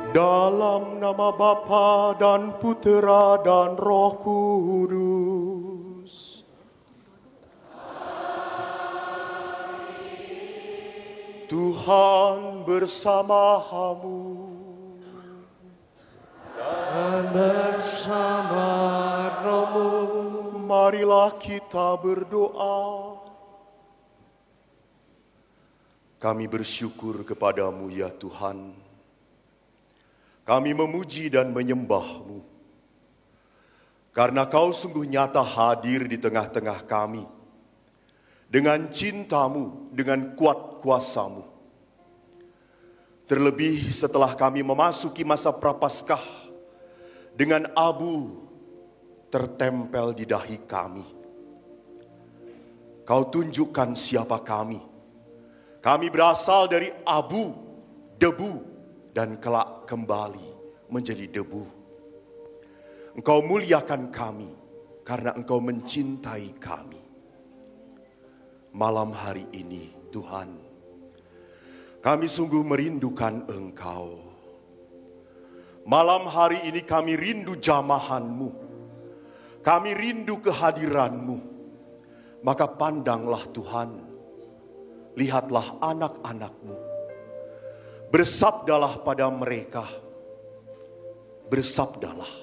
Dalam nama Bapa dan Putera dan Roh Kudus. Tuhan bersamamu dan bersama rohmu. Marilah kita berdoa. Kami bersyukur kepadamu ya Tuhan. Kami memuji dan menyembah-Mu. Karena Kau sungguh nyata hadir di tengah-tengah kami. Dengan cinta-Mu, dengan kuat kuasa-Mu. Terlebih setelah kami memasuki masa Prapaskah, dengan abu tertempel di dahi kami. Kau tunjukkan siapa kami. Kami berasal dari abu, debu, dan kelak kembali menjadi debu. Engkau muliakan kami karena Engkau mencintai kami. Malam hari ini Tuhan, kami sungguh merindukan Engkau. Malam hari ini kami rindu jamahan-Mu. Kami rindu kehadiran-Mu. Maka pandanglah Tuhan, lihatlah anak-anak-Mu. Bersabdalah pada mereka, bersabdalah.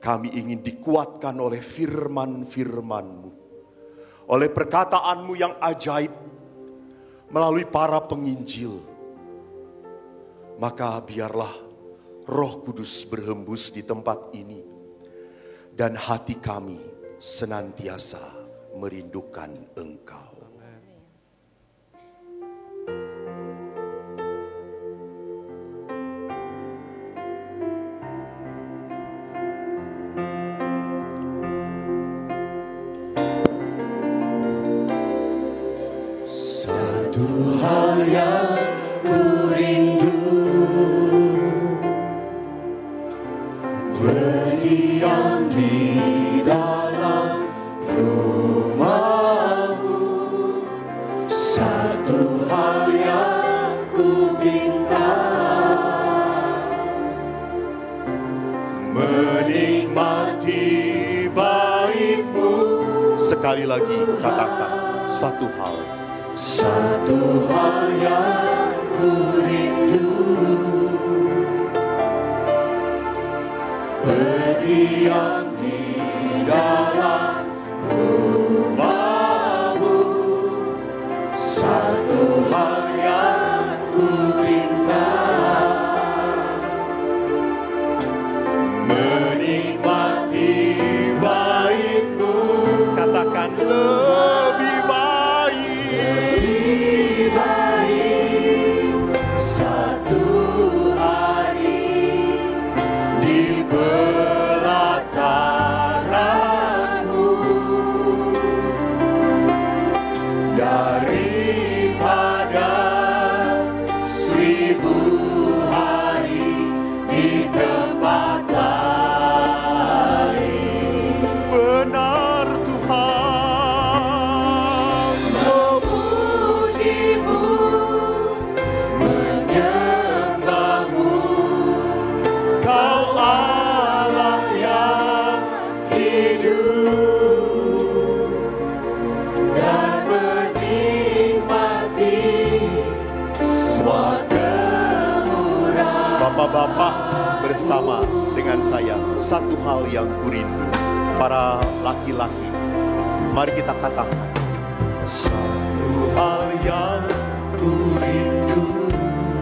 Kami ingin dikuatkan oleh firman-firman-Mu, oleh perkataan-Mu yang ajaib, melalui para penginjil. Maka biarlah Roh Kudus berhembus di tempat ini, dan hati kami senantiasa merindukan Engkau. Satu hal yang ku rindu, berdiam di dalam rumah-Mu. Satu hal yang ku minta, menikmati baik-Mu. Sekali lagi katakan, satu hal. Satu hal yang ku rindu, berdiam di dalam rumah-Mu. Satu hal yang ku minta, menikmati baik-Mu. Katakan lebih baik. Satu hari di pelataran-Mu, daripada 1000 hari di tempat lain. Benar Tuhan. Memuji-Mu, menyembah-Mu, Kau Allah yang hidup, dan menikmati semua kemurahan. Bapak-bapak bersama dengan saya, satu hal yang kurindu. Para laki-laki, mari kita katakan, satu hal yang kurindu.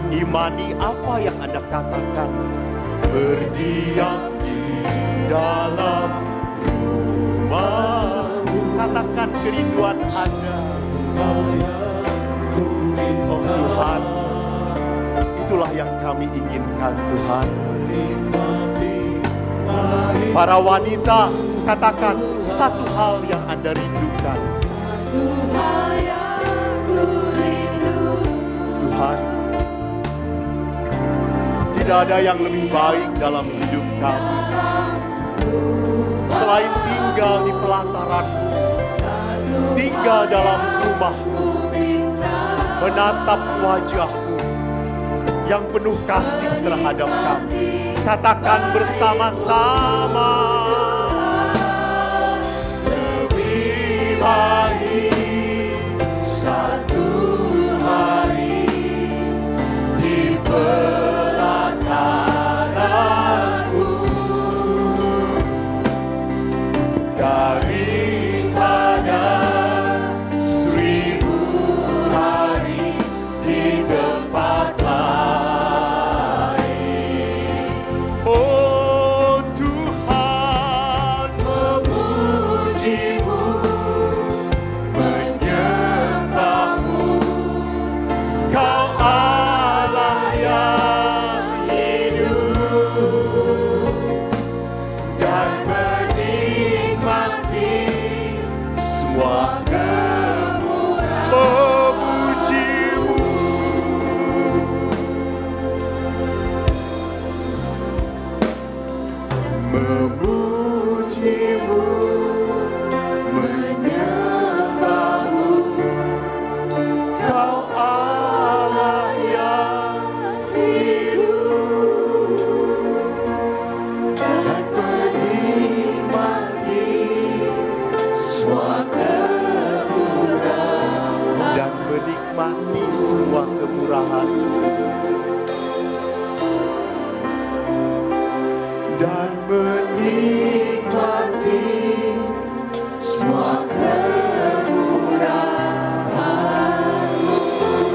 Imani apa yang Anda katakan. Berdiam di dalam rumah-Mu. Katakan kerinduan Anda. Oh Tuhan, itulah yang kami inginkan Tuhan. Para wanita, katakan satu hal yang Anda rindukan. Tuhan, tidak ada yang lebih baik dalam hidup kami selain tinggal di pelataran-Mu, tinggal dalam rumah-Mu, menatap wajah-Mu, yang penuh kasih terhadap kami. Katakan bersama-sama. Lebih baik satu hari di pelataranmu daripada 1000 hari di tempat lain. Oh Tuhan, memujimu, menyembahmu, Kau Allah yang hidup, dan menikmati semua kemurahan. Memujimu, memujimu, menyembahmu, Kau Allah yang hidup, dan menikmati semua kemurahan. Dan menikmati semua kemurahan. Dan menikmati semua kemurahan.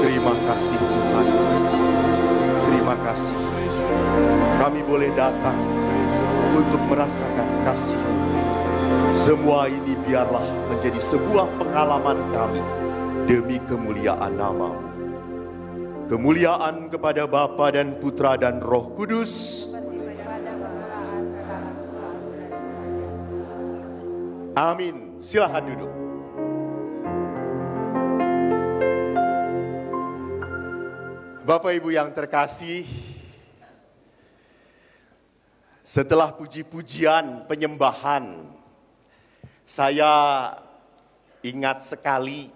Terima kasih Tuhan. Terima kasih. Kami boleh datang untuk merasakan kasih-Mu. Semua ini biarlah menjadi sebuah pengalaman kami demi kemuliaan nama-Mu. Kemuliaan kepada Bapa dan Putra dan Roh Kudus. Amin. Silakan duduk. Bapak Ibu yang terkasih, setelah puji-pujian penyembahan, saya ingat sekali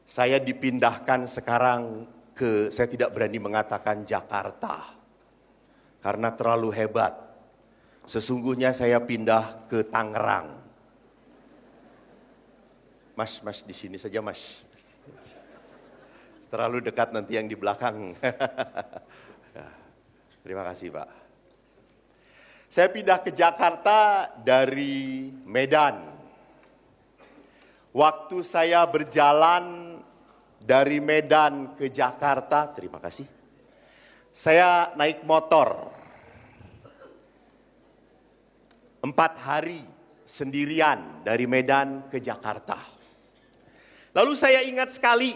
saya dipindahkan sekarang ke, saya tidak berani mengatakan Jakarta karena terlalu hebat. Sesungguhnya saya pindah ke Tangerang. Mas di sini saja Mas. Terlalu dekat nanti yang di belakang. Terima kasih Pak. Saya pindah ke Jakarta dari Medan. Waktu saya berjalan dari Medan ke Jakarta, terima kasih. Saya naik motor. 4 hari sendirian dari Medan ke Jakarta. Lalu saya ingat sekali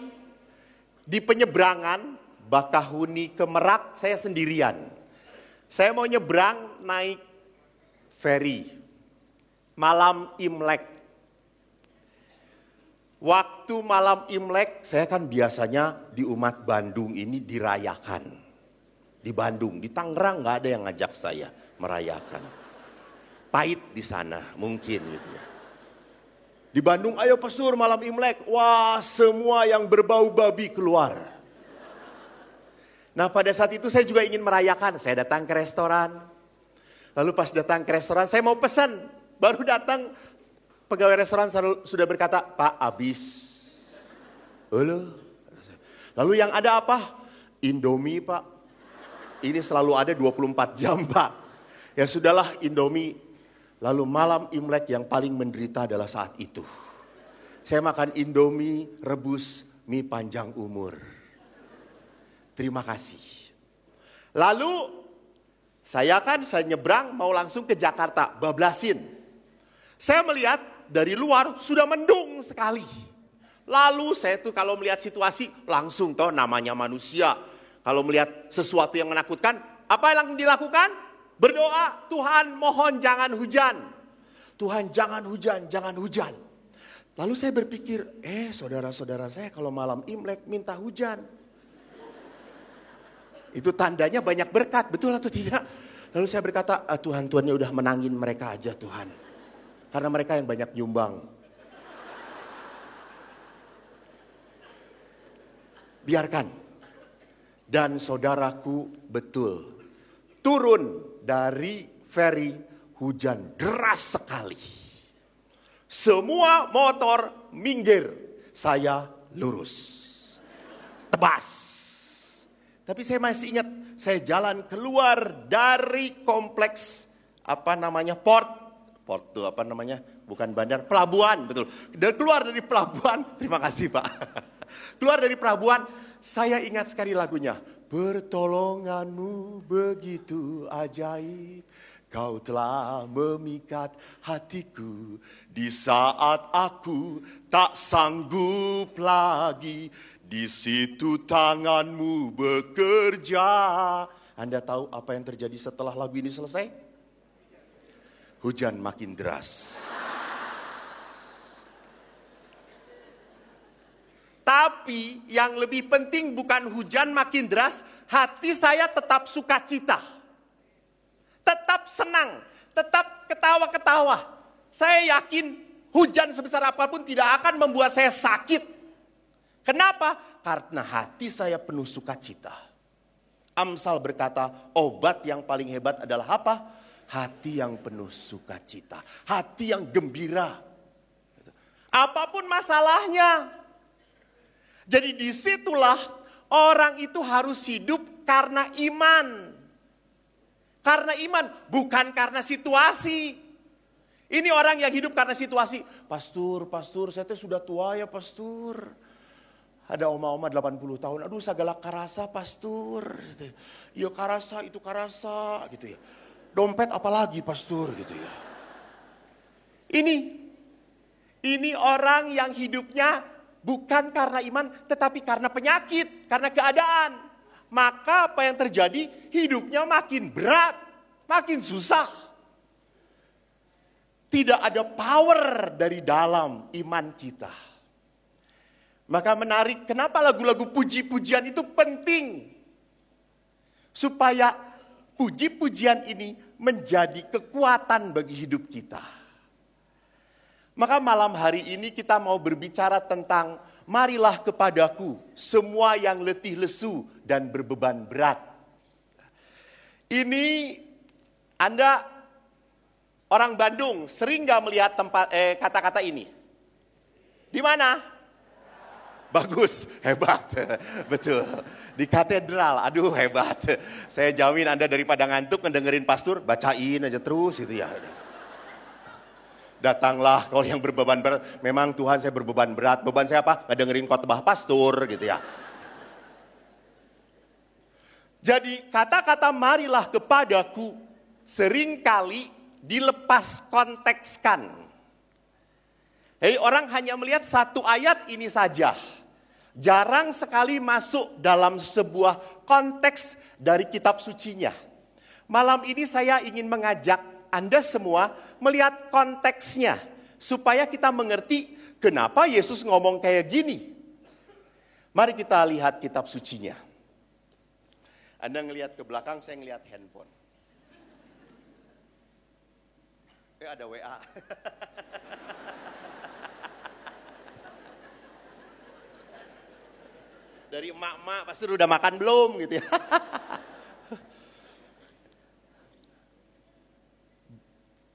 di penyeberangan Bakahuni ke Merak saya sendirian. Saya mau nyebrang naik ferry malam Imlek. Waktu malam Imlek saya kan biasanya di umat Bandung ini dirayakan. Di Bandung, di Tangerang nggak ada yang ngajak saya merayakan. Pahit di sana mungkin gitu ya. Di Bandung, ayo pastor malam Imlek. Wah, semua yang berbau babi keluar. Nah pada saat itu saya juga ingin merayakan. Saya datang ke restoran. Lalu pas datang ke restoran saya mau pesan. Baru datang pegawai restoran sudah berkata, Pak habis. Halo. Lalu yang ada apa? Indomie Pak. Ini selalu ada 24 jam Pak. Ya sudahlah Indomie. Lalu malam Imlek yang paling menderita adalah saat itu. Saya makan Indomie, rebus, mie panjang umur. Terima kasih. Lalu saya nyebrang mau langsung ke Jakarta, bablasin. Saya melihat dari luar sudah mendung sekali. Lalu saya tuh kalau melihat situasi langsung toh namanya manusia. Kalau melihat sesuatu yang menakutkan, apa yang dilakukan? Berdoa, Tuhan mohon jangan hujan. Tuhan jangan hujan, jangan hujan. Lalu saya berpikir, saudara-saudara saya kalau malam Imlek minta hujan. Itu tandanya banyak berkat, betul atau tidak? Lalu saya berkata, Tuhan-Tuhannya udah menangin mereka aja Tuhan. Karena mereka yang banyak nyumbang. Biarkan. Dan saudaraku, betul, turun dari feri hujan deras sekali. Semua motor minggir, saya lurus. Tebas. Tapi saya masih ingat, saya jalan keluar dari kompleks port tuh bukan bandar, pelabuhan, betul. Dan keluar dari pelabuhan, terima kasih Pak. Keluar dari pelabuhan, saya ingat sekali lagunya. Pertolonganmu begitu ajaib, kau telah memikat hatiku di saat aku tak sanggup lagi. Di situ tanganmu bekerja. Anda tahu apa yang terjadi setelah lagu ini selesai? Hujan makin deras. Tapi yang lebih penting bukan hujan makin deras, hati saya tetap sukacita. Tetap senang, tetap ketawa-ketawa. Saya yakin hujan sebesar apapun tidak akan membuat saya sakit. Kenapa? Karena hati saya penuh sukacita. Amsal berkata, obat yang paling hebat adalah apa? Hati yang penuh sukacita, hati yang gembira. Apapun masalahnya. Jadi disitulah orang itu harus hidup karena iman. Karena iman, bukan karena situasi. Ini orang yang hidup karena situasi. Pastor, saya sudah tua ya pastor. Ada oma-oma 80 tahun, aduh segala karasa pastor. Ya karasa itu karasa gitu ya. Dompet apalagi pastor gitu ya. Ini orang yang hidupnya bukan karena iman, tetapi karena penyakit, karena keadaan. Maka apa yang terjadi? Hidupnya makin berat, makin susah. Tidak ada power dari dalam iman kita. Maka menarik, kenapa lagu-lagu puji-pujian itu penting? Supaya puji-pujian ini menjadi kekuatan bagi hidup kita. Maka malam hari ini kita mau berbicara tentang marilah kepadaku semua yang letih lesu dan berbeban berat. Ini Anda orang Bandung sering gak melihat kata-kata ini? Di mana? Bagus, hebat, betul. Di katedral, aduh hebat. Saya jamin Anda daripada ngantuk ngedengerin pastor, bacain aja terus gitu ya. Datanglah kalau yang berbeban berat. Memang Tuhan saya berbeban berat. Beban saya apa? Ngedengerin khotbah pastor gitu ya. Jadi kata-kata marilah kepadaku seringkali dilepas kontekskan. Orang hanya melihat satu ayat ini saja. Jarang sekali masuk dalam sebuah konteks dari kitab sucinya. Malam ini saya ingin mengajak Anda semua melihat konteksnya. Supaya kita mengerti kenapa Yesus ngomong kayak gini. Mari kita lihat kitab sucinya. Anda ngelihat ke belakang, saya ngelihat handphone. Ada WA. Dari emak-emak, pasti udah makan belum gitu ya.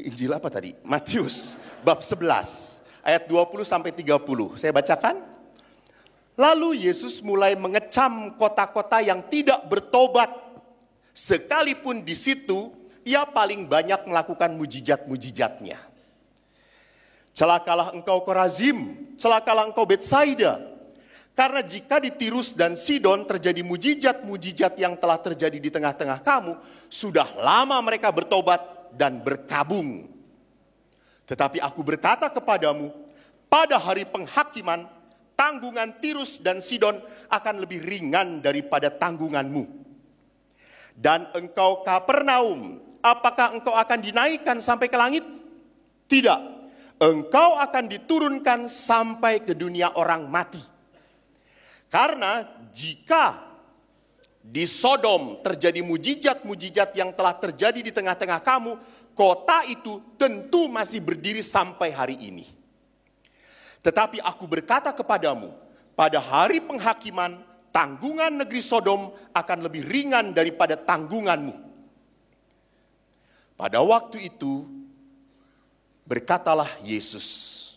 Injil apa tadi? Matius bab 11 ayat 20 sampai 30. Saya bacakan. Lalu Yesus mulai mengecam kota-kota yang tidak bertobat. Sekalipun di situ ia paling banyak melakukan mujizat-mujizatnya. Celakalah engkau Korazim, celakalah engkau Betsaida. Karena jika di Tirus dan Sidon terjadi mujizat-mujizat yang telah terjadi di tengah-tengah kamu, sudah lama mereka bertobat dan berkabung. Tetapi aku berkata kepadamu, pada hari penghakiman, tanggungan Tirus dan Sidon akan lebih ringan daripada tanggunganmu. Dan engkau Kapernaum, apakah engkau akan dinaikkan sampai ke langit? Tidak, engkau akan diturunkan sampai ke dunia orang mati. Karena jika di Sodom terjadi mujizat-mujizat yang telah terjadi di tengah-tengah kamu, kota itu tentu masih berdiri sampai hari ini. Tetapi aku berkata kepadamu, pada hari penghakiman, tanggungan negeri Sodom akan lebih ringan daripada tanggunganmu. Pada waktu itu, berkatalah Yesus,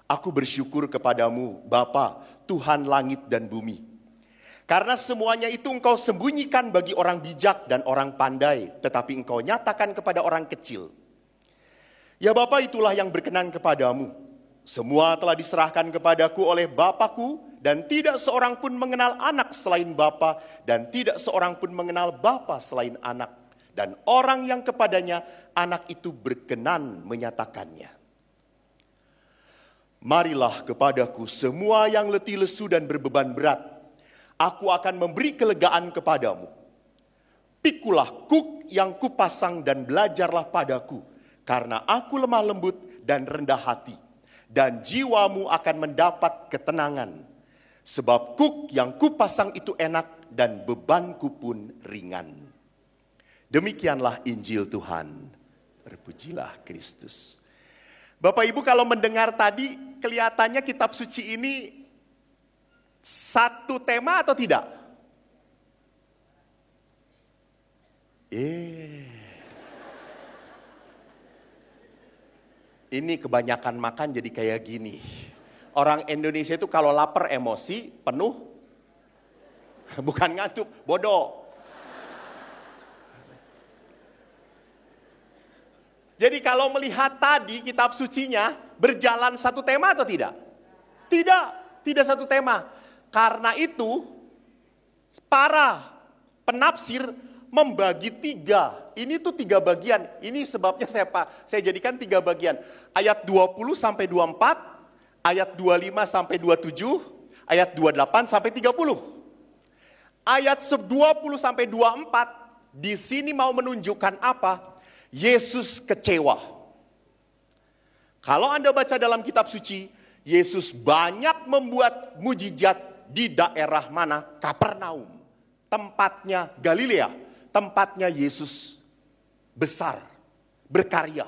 aku bersyukur kepadamu, Bapa, Tuhan langit dan bumi. Karena semuanya itu engkau sembunyikan bagi orang bijak dan orang pandai, tetapi engkau nyatakan kepada orang kecil. Ya Bapa, itulah yang berkenan kepadamu. Semua telah diserahkan kepadaku oleh Bapakku, dan tidak seorang pun mengenal anak selain Bapa, dan tidak seorang pun mengenal Bapa selain anak. Dan orang yang kepadanya anak itu berkenan menyatakannya. Marilah kepadaku semua yang letih lesu dan berbeban berat. Aku akan memberi kelegaan kepadamu. Pikulah kuk yang kupasang dan belajarlah padaku. Karena aku lemah lembut dan rendah hati. Dan jiwamu akan mendapat ketenangan. Sebab kuk yang kupasang itu enak dan bebanku pun ringan. Demikianlah Injil Tuhan. Terpujilah Kristus. Bapak Ibu, kalau mendengar tadi kelihatannya kitab suci ini satu tema atau tidak? Ini kebanyakan makan jadi kayak gini. Orang Indonesia itu kalau lapar emosi, penuh. Bukan ngantuk, bodoh. Jadi kalau melihat tadi kitab sucinya berjalan satu tema atau tidak? Tidak satu tema. Karena itu para penafsir membagi tiga. Ini tuh tiga bagian. Ini sebabnya saya jadikan tiga bagian. Ayat 20 sampai 24, ayat 25 sampai 27, ayat 28 sampai 30. Ayat 20 sampai 24 di sini mau menunjukkan apa? Yesus kecewa. Kalau Anda baca dalam kitab suci, Yesus banyak membuat mujizat di daerah mana? Kapernaum. Tempatnya Galilea. Tempatnya Yesus besar, berkarya.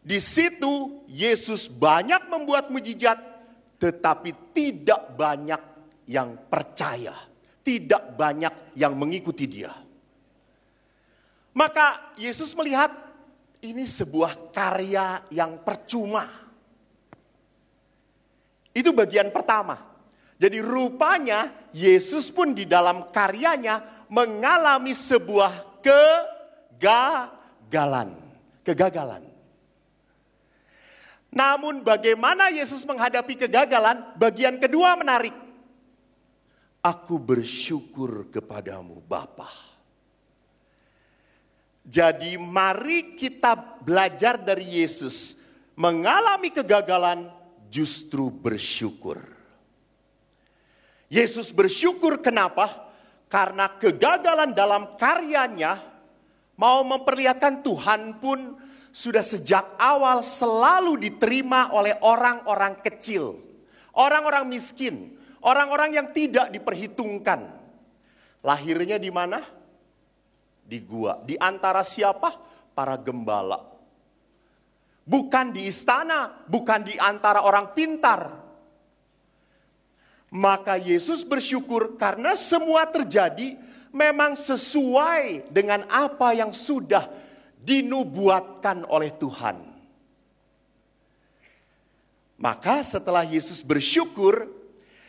Di situ Yesus banyak membuat mujizat, tetapi tidak banyak yang percaya. Tidak banyak yang mengikuti dia. Maka Yesus melihat ini sebuah karya yang percuma. Itu bagian pertama. Jadi rupanya Yesus pun di dalam karyanya mengalami sebuah kegagalan. Namun bagaimana Yesus menghadapi kegagalan? Bagian kedua menarik. Aku bersyukur kepadamu Bapa. Jadi mari kita belajar dari Yesus. Mengalami kegagalan justru bersyukur. Yesus bersyukur kenapa? Karena kegagalan dalam karyanya mau memperlihatkan Tuhan pun sudah sejak awal selalu diterima oleh orang-orang kecil. Orang-orang miskin. Orang-orang yang tidak diperhitungkan. Lahirnya di mana? Di gua. Di antara siapa? Para gembala. Bukan di istana, bukan di antara orang pintar. Maka Yesus bersyukur karena semua terjadi memang sesuai dengan apa yang sudah dinubuatkan oleh Tuhan. Maka setelah Yesus bersyukur,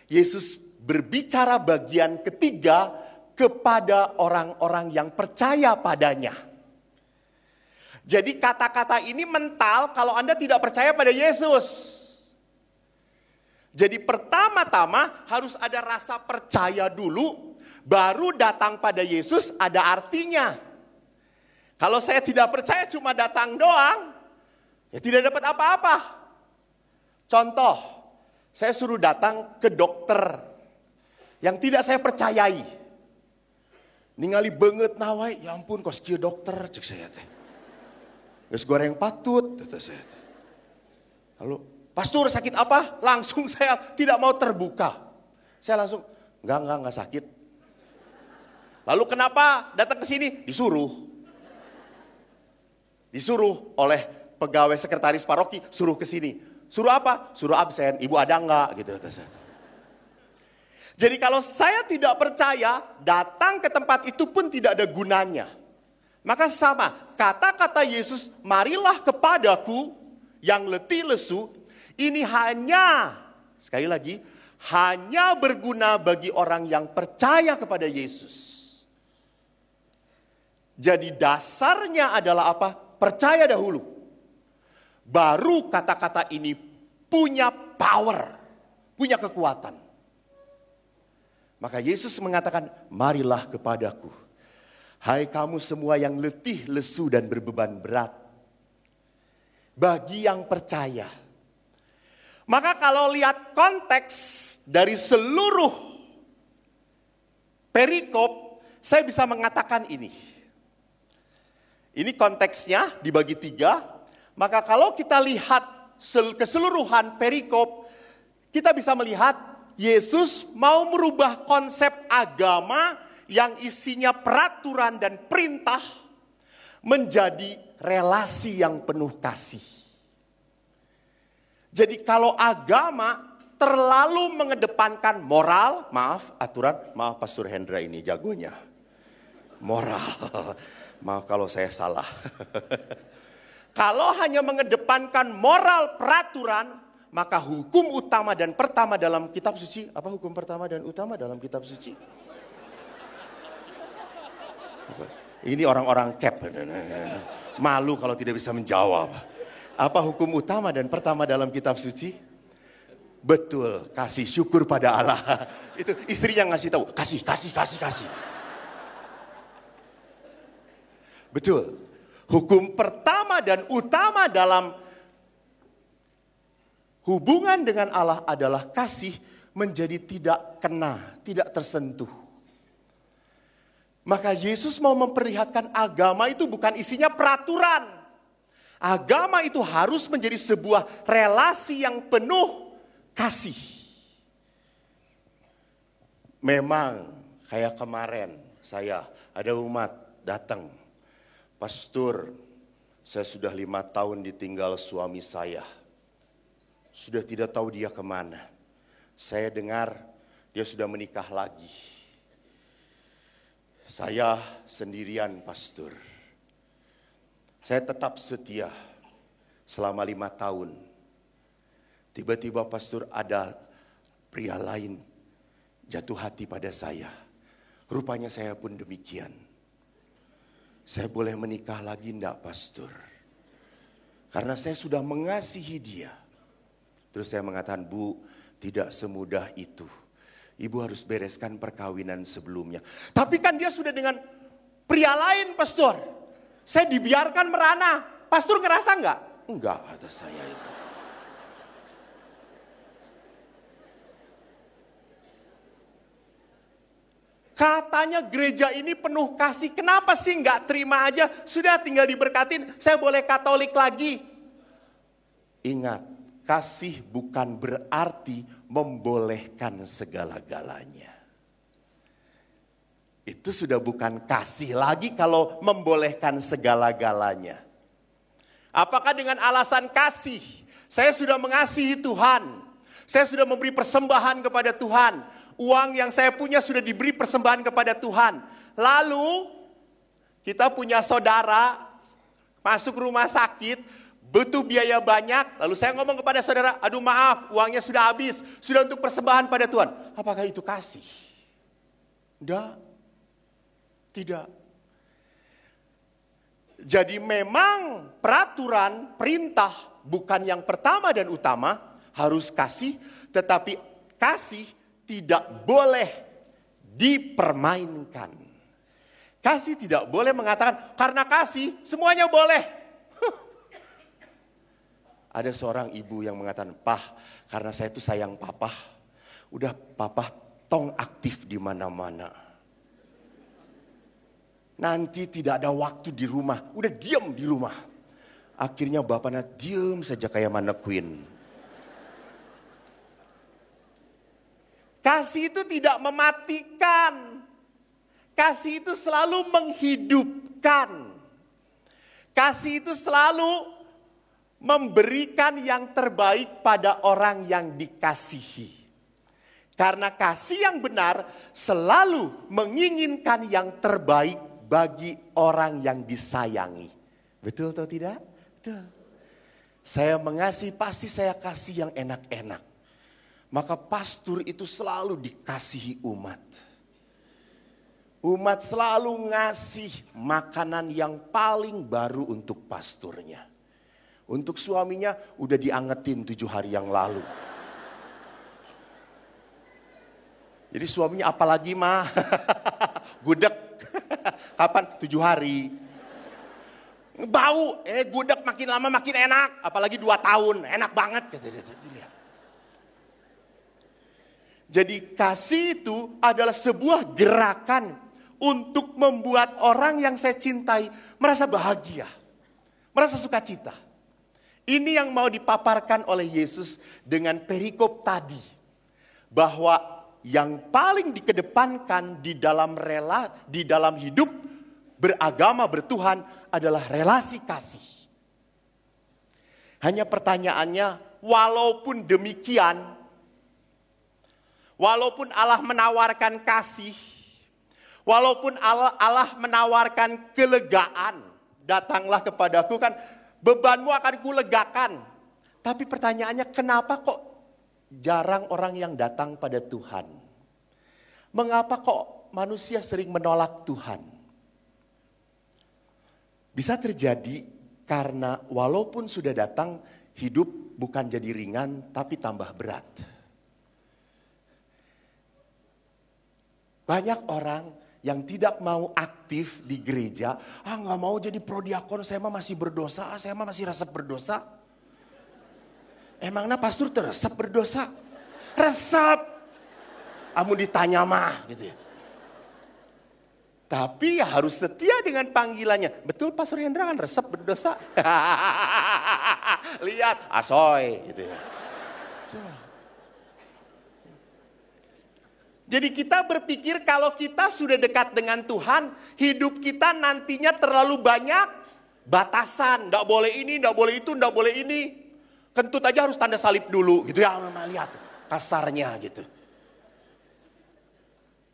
Yesus berbicara bagian ketiga kepada orang-orang yang percaya padanya. Jadi kata-kata ini mental kalau Anda tidak percaya pada Yesus. Jadi pertama-tama harus ada rasa percaya dulu, baru datang pada Yesus ada artinya. Kalau saya tidak percaya cuma datang doang, ya tidak dapat apa-apa. Contoh, saya suruh datang ke dokter yang tidak saya percayai. Ningali banget nawai, ya ampun kos kieu dokter cek saya teh. Geus goreng patut kata saya teh. Lalu, pastor sakit apa? Langsung saya tidak mau terbuka. Saya langsung, enggak sakit. Lalu kenapa datang ke sini? Disuruh oleh pegawai sekretaris paroki, suruh ke sini. Suruh apa? Suruh absen, ibu ada enggak? Gitu. Jadi kalau saya tidak percaya, datang ke tempat itu pun tidak ada gunanya. Maka sama, kata-kata Yesus, marilah kepadaku yang letih lesu, ini hanya, sekali lagi, hanya berguna bagi orang yang percaya kepada Yesus. Jadi dasarnya adalah apa? Percaya dahulu. Baru kata-kata ini punya power, punya kekuatan. Maka Yesus mengatakan, marilah kepadaku. Hai kamu semua yang letih, lesu dan berbeban berat. Bagi yang percaya. Maka kalau lihat konteks dari seluruh perikop, saya bisa mengatakan ini. Ini konteksnya dibagi 3. Maka kalau kita lihat keseluruhan perikop, kita bisa melihat Yesus mau merubah konsep agama yang isinya peraturan dan perintah menjadi relasi yang penuh kasih. Jadi kalau agama terlalu mengedepankan moral, aturan, Pastor Hendra ini jagonya. Moral, maaf kalau saya salah. Kalau hanya mengedepankan moral peraturan, maka hukum utama dan pertama dalam kitab suci, apa hukum pertama dan utama dalam kitab suci? Ini orang-orang cap, malu kalau tidak bisa menjawab. Apa hukum utama dan pertama dalam kitab suci? Betul, kasih syukur pada Allah. Itu istri yang ngasih tahu, kasih. Betul, hukum pertama dan utama dalam hubungan dengan Allah adalah kasih menjadi tidak kena, tidak tersentuh. Maka Yesus mau memperlihatkan agama itu bukan isinya peraturan. Agama itu harus menjadi sebuah relasi yang penuh kasih. Memang kayak kemarin saya ada umat datang. Pastor, saya sudah 5 tahun ditinggal suami saya. Sudah tidak tahu dia kemana. Saya dengar dia sudah menikah lagi. Saya sendirian, pastor. Saya tetap setia selama 5 tahun. Tiba-tiba pastor ada pria lain jatuh hati pada saya. Rupanya saya pun demikian. Saya boleh menikah lagi enggak, pastor? Karena saya sudah mengasihi dia. Terus saya mengatakan, Bu, tidak semudah itu. Ibu harus bereskan perkawinan sebelumnya. Tapi kan dia sudah dengan pria lain, pastor. Saya dibiarkan merana. Pastor ngerasa enggak? Enggak, kata saya itu. Katanya gereja ini penuh kasih. Kenapa sih enggak terima aja? Sudah tinggal diberkatin, saya boleh Katolik lagi. Ingat, kasih bukan berarti membolehkan segala-galanya. Itu sudah bukan kasih lagi kalau membolehkan segala-galanya. Apakah dengan alasan kasih, saya sudah mengasihi Tuhan, saya sudah memberi persembahan kepada Tuhan, uang yang saya punya sudah diberi persembahan kepada Tuhan. Lalu kita punya saudara masuk rumah sakit, butuh biaya banyak, lalu saya ngomong kepada saudara, aduh maaf, uangnya sudah habis, sudah untuk persembahan pada Tuhan. Apakah itu kasih? Tidak. Jadi memang peraturan, perintah bukan yang pertama dan utama, harus kasih, tetapi kasih tidak boleh dipermainkan. Kasih tidak boleh mengatakan, karena kasih semuanya boleh. Ada seorang ibu yang mengatakan, Pah, karena saya itu sayang papa. Udah papa tong aktif di mana-mana. Nanti tidak ada waktu di rumah, udah diam di rumah. Akhirnya bapaknya diam saja kayak mana queen. Kasih itu tidak mematikan. Kasih itu selalu menghidupkan. Kasih itu selalu memberikan yang terbaik pada orang yang dikasihi. Karena kasih yang benar selalu menginginkan yang terbaik bagi orang yang disayangi. Betul atau tidak? Betul. Saya mengasihi, pasti saya kasih yang enak-enak. Maka pastor itu selalu dikasihi umat. Umat selalu ngasih makanan yang paling baru untuk pastornya. Untuk suaminya udah diangetin 7 hari yang lalu. Jadi suaminya apalagi mah, gudeg, kapan? 7 hari. Bau, gudeg makin lama makin enak, apalagi 2 tahun, enak banget. Jadi kasih itu adalah sebuah gerakan untuk membuat orang yang saya cintai merasa bahagia, merasa sukacita. Ini yang mau dipaparkan oleh Yesus dengan perikop tadi. Bahwa yang paling dikedepankan di dalam hidup beragama bertuhan adalah relasi kasih. Hanya pertanyaannya, walaupun demikian, walaupun Allah menawarkan kasih, walaupun Allah menawarkan kelegaan, datanglah kepadaku kan, bebanmu akan kulegakan. Tapi pertanyaannya, kenapa kok jarang orang yang datang pada Tuhan? Mengapa kok manusia sering menolak Tuhan? Bisa terjadi karena walaupun sudah datang, hidup bukan jadi ringan tapi tambah berat. Banyak orang yang tidak mau aktif di gereja, nggak mau jadi prodiakon, saya mah masih berdosa, saya mah masih resep berdosa. Emangnya pastor teresep berdosa? Resep. Amun ditanya mah gitu ya. Tapi ya harus setia dengan panggilannya. Betul Pastor Hendra kan resep berdosa? Lihat, asoy gitu ya. Jadi kita berpikir kalau kita sudah dekat dengan Tuhan, hidup kita nantinya terlalu banyak batasan. Nggak boleh ini, nggak boleh itu, nggak boleh ini. Kentut aja harus tanda salib dulu gitu ya, Mama lihat kasarnya gitu.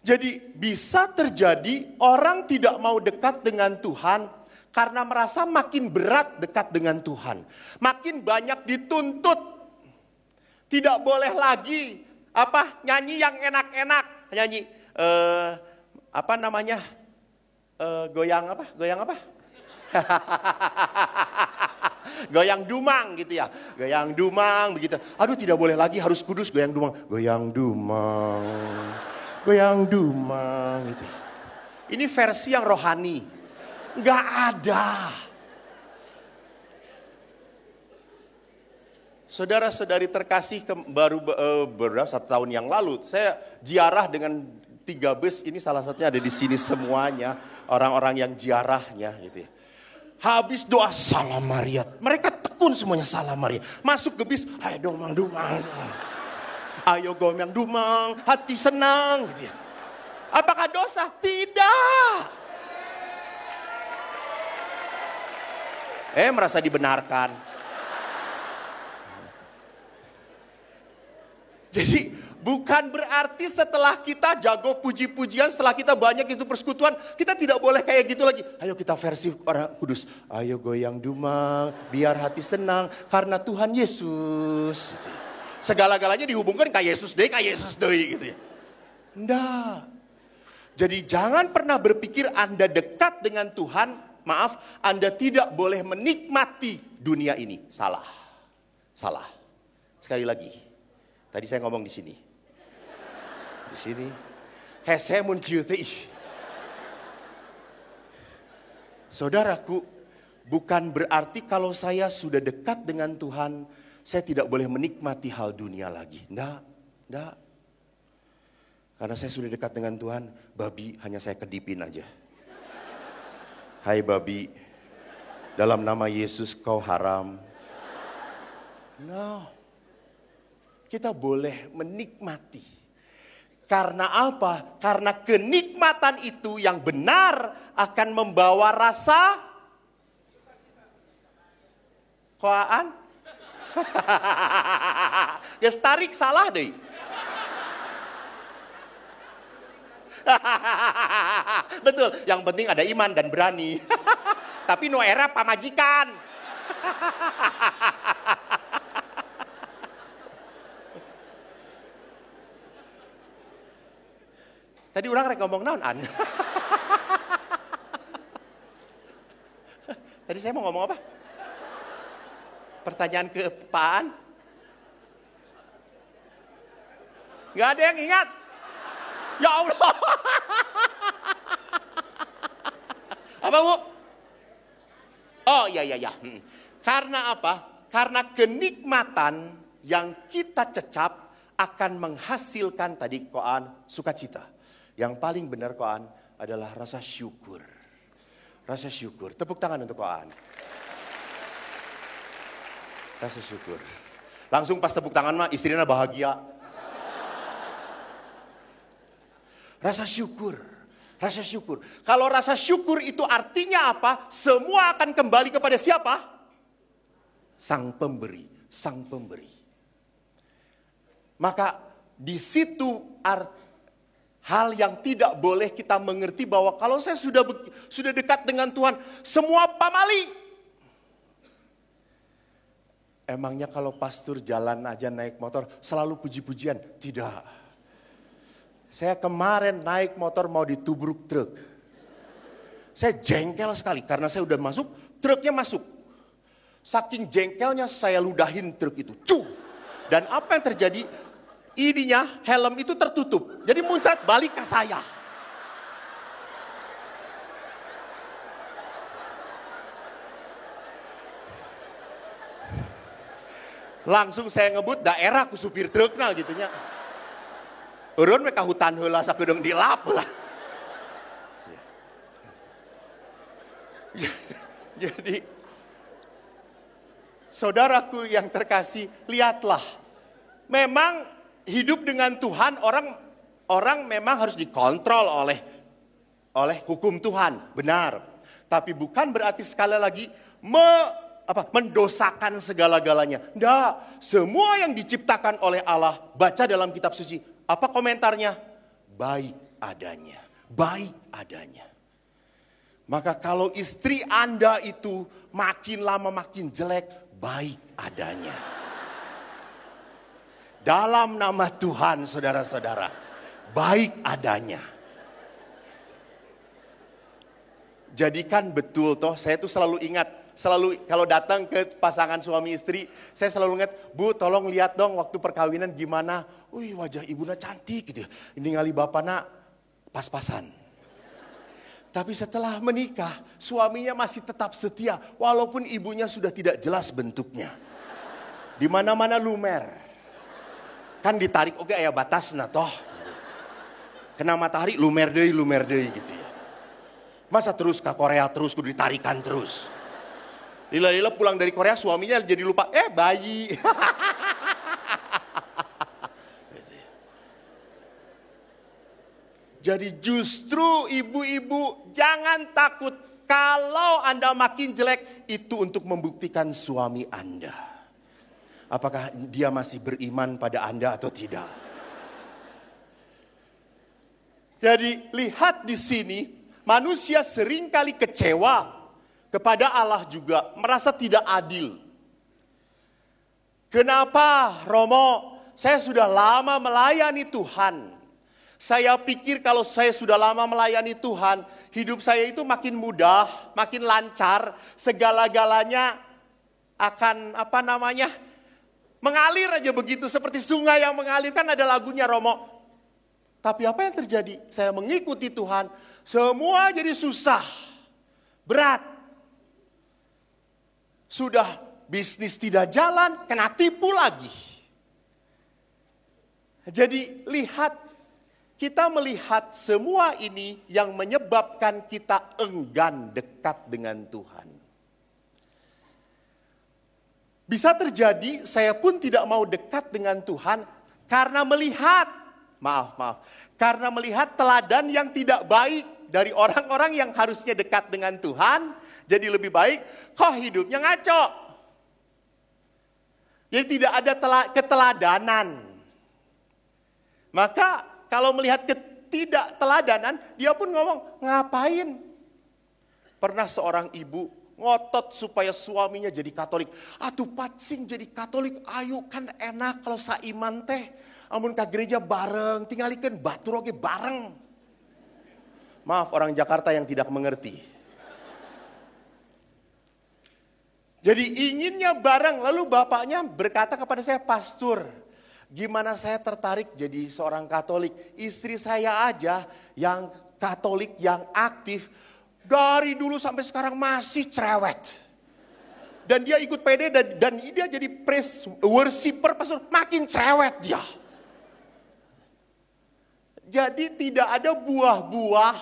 Jadi bisa terjadi orang tidak mau dekat dengan Tuhan karena merasa makin berat dekat dengan Tuhan. Makin banyak dituntut. Tidak boleh lagi nyanyi yang enak-enak, nyanyi goyang apa? Goyang dumang gitu ya. Goyang dumang begitu. Aduh tidak boleh lagi, harus kudus goyang dumang. Goyang dumang. Goyang dumang gitu. Ini versi yang rohani. Enggak ada. Saudara-saudari terkasih baru beberapa 1 tahun yang lalu. Saya ziarah dengan 3 bus. Ini salah satunya ada di sini semuanya. Orang-orang yang ziarahnya gitu ya. Habis doa salam Maria, mereka tekun semuanya salam Maria. Masuk ke bis, ayo domang dumang. Ayo goyang dumang, hati senang gitu ya. Apakah dosa? Tidak. Merasa dibenarkan. Jadi bukan berarti setelah kita jago puji-pujian, setelah kita banyak itu persekutuan, kita tidak boleh kayak gitu lagi. Ayo kita versi orang kudus. Ayo goyang dumang, biar hati senang karena Tuhan Yesus. Gitu. Segala-galanya dihubungkan ke Yesus deh gitu ya. Enggak. Jadi jangan pernah berpikir Anda dekat dengan Tuhan, maaf, Anda tidak boleh menikmati dunia ini. Salah. Sekali lagi. Tadi saya ngomong di sini. Di sini. Hesemun kieuti. Saudaraku, bukan berarti kalau saya sudah dekat dengan Tuhan, saya tidak boleh menikmati hal dunia lagi. Enggak. Karena saya sudah dekat dengan Tuhan, babi hanya saya kedipin aja. Hai babi, dalam nama Yesus kau haram. No. Kita boleh menikmati. Karena apa? Karena kenikmatan itu yang benar akan membawa rasa koaan. Gestarik salah deh. Betul, yang penting ada iman dan berani. Tapi no era pamajikan. Tadi orang rek ngomong naon an. Tadi saya mau ngomong apa? Pertanyaan ke Pak An? Gak ada yang ingat? Ya Allah. Apa Bu? Oh iya. Karena apa? Karena kenikmatan yang kita cecap akan menghasilkan tadi koan sukacita. Yang paling benar koan adalah rasa syukur. Rasa syukur. Tepuk tangan untuk koan. Rasa syukur. Langsung pas tepuk tangan mah istrinya bahagia. Rasa syukur. Rasa syukur. Kalau rasa syukur itu artinya apa? Semua akan kembali kepada siapa? Sang pemberi. Sang pemberi. Maka di situ hal yang tidak boleh kita mengerti bahwa kalau saya sudah dekat dengan Tuhan, semua pamali. Emangnya kalau pastor jalan aja naik motor selalu puji-pujian? Tidak. Saya kemarin naik motor mau ditubruk truk. Saya jengkel sekali karena saya udah masuk, truknya masuk. Saking jengkelnya saya ludahin truk itu. Cuh. Dan apa yang terjadi? Ininya helm itu tertutup. Jadi muncrat balik ke saya. Langsung saya ngebut daerah ku supir trukna gitunya. Urun mereka hutan heula sakudung dilap lah. Jadi saudaraku yang terkasih, lihatlah. Memang hidup dengan Tuhan orang memang harus dikontrol oleh hukum Tuhan, benar. Tapi bukan berarti sekali lagi mendosakan segala-galanya. Enggak, semua yang diciptakan oleh Allah, baca dalam kitab suci, apa komentarnya? Baik adanya, baik adanya. Maka kalau istri Anda itu makin lama makin jelek, baik adanya. Dalam nama Tuhan saudara-saudara, baik adanya. Jadikan betul toh, saya tuh selalu ingat, selalu kalau datang ke pasangan suami istri, saya selalu ingat, Bu tolong lihat dong waktu perkawinan gimana. Wih wajah ibunya cantik gitu, ini ngali bapaknya pas-pasan. Tapi setelah menikah, suaminya masih tetap setia, walaupun ibunya sudah tidak jelas bentuknya. Di mana-mana lumer. Kan ditarik oke aya batasna toh. Kena matahari lumer deui gitu ya. Masa terus ke Korea terus kudu ditarikan terus. Lila-lila pulang dari Korea suaminya jadi lupa bayi. Jadi justru ibu-ibu jangan takut kalau Anda makin jelek itu untuk membuktikan suami Anda. Apakah dia masih beriman pada Anda atau tidak? Jadi lihat di sini, manusia seringkali kecewa kepada Allah juga, merasa tidak adil. Kenapa Romo? Saya sudah lama melayani Tuhan. Saya pikir kalau saya sudah lama melayani Tuhan, hidup saya itu makin mudah, makin lancar, segala-galanya akan mengalir aja begitu, seperti sungai yang mengalir, kan ada lagunya Romo. Tapi apa yang terjadi? Saya mengikuti Tuhan, semua jadi susah, berat. Sudah bisnis tidak jalan, kena tipu lagi. Jadi kita melihat semua ini yang menyebabkan kita enggan dekat dengan Tuhan. Bisa terjadi saya pun tidak mau dekat dengan Tuhan karena melihat, karena melihat teladan yang tidak baik dari orang-orang yang harusnya dekat dengan Tuhan, jadi lebih baik kok hidupnya ngaco. Jadi tidak ada keteladanan. Maka kalau melihat ketidakteladanan, dia pun ngomong, ngapain? Pernah seorang ibu ngotot supaya suaminya jadi Katolik. Aduh pacing jadi Katolik, ayo kan enak kalau saiman teh. Amun ke gereja bareng, tinggalikan batur oge bareng. Maaf orang Jakarta yang tidak mengerti. Jadi inginnya bareng, lalu bapaknya berkata kepada saya, Pastor, gimana saya tertarik jadi seorang Katolik? Istri saya aja yang Katolik, yang aktif, dari dulu sampai sekarang masih cerewet. Dan dia ikut PD dan dia jadi praise worshiper, pastor, makin cerewet dia. Jadi tidak ada buah-buah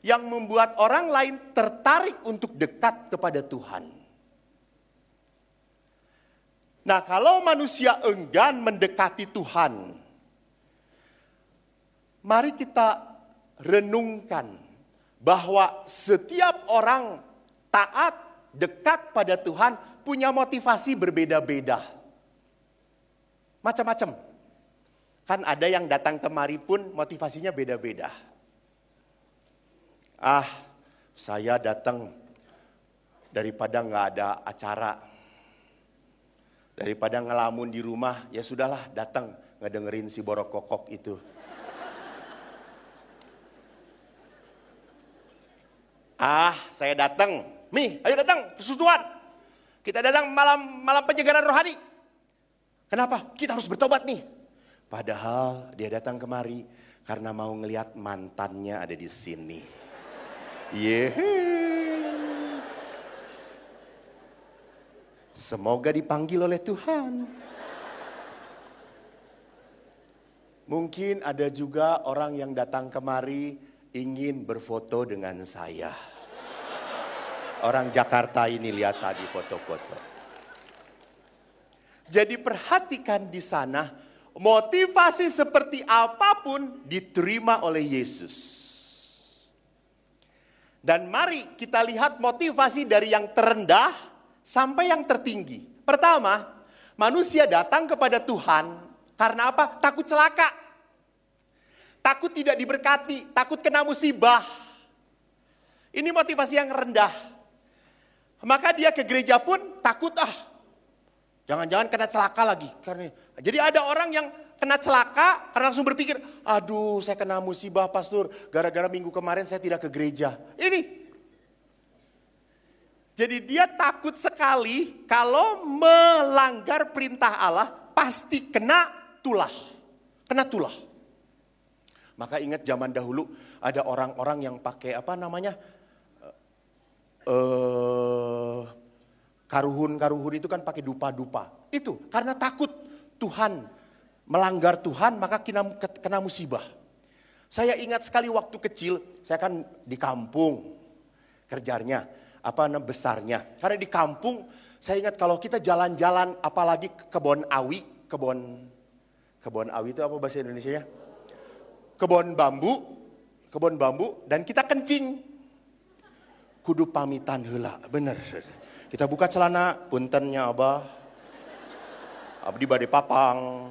yang membuat orang lain tertarik untuk dekat kepada Tuhan. Nah, kalau manusia enggan mendekati Tuhan, mari kita renungkan bahwa setiap orang taat, dekat pada Tuhan punya motivasi berbeda-beda. Macam-macam. Kan ada yang datang kemari pun motivasinya beda-beda. Saya datang daripada nggak ada acara. Daripada ngelamun di rumah, ya sudahlah datang ngedengerin si borok kokok itu. Saya datang. Ayo datang, persekutuan. Kita datang malam penyegaran rohani. Kenapa? Kita harus bertobat nih. Padahal dia datang kemari karena mau ngelihat mantannya ada di sini. Semoga dipanggil oleh Tuhan. Mungkin ada juga orang yang datang kemari ingin berfoto dengan saya. Orang Jakarta ini lihat tadi foto-foto. Jadi perhatikan di sana, motivasi seperti apapun diterima oleh Yesus. Dan mari kita lihat motivasi dari yang terendah sampai yang tertinggi. Pertama, manusia datang kepada Tuhan karena apa? Takut celaka. Takut tidak diberkati, takut kena musibah. Ini motivasi yang rendah. Maka dia ke gereja pun takut, jangan-jangan kena celaka lagi. Jadi ada orang yang kena celaka karena langsung berpikir, aduh saya kena musibah pastor, gara-gara minggu kemarin saya tidak ke gereja. Ini. Jadi dia takut sekali kalau melanggar perintah Allah pasti kena tulah. Kena tulah. Maka ingat zaman dahulu ada orang-orang yang pakai karuhun itu kan pakai dupa-dupa. Itu karena takut Tuhan, melanggar Tuhan maka kena musibah. Saya ingat sekali waktu kecil, saya kan di kampung kerjanya, besarnya. Karena di kampung saya ingat kalau kita jalan-jalan apalagi ke kebun awi itu apa bahasa Indonesianya? Kebun bambu dan kita kencing. Kudu pamitan heula, bener. Kita buka celana, puntennya Abah. Abdi bade papang.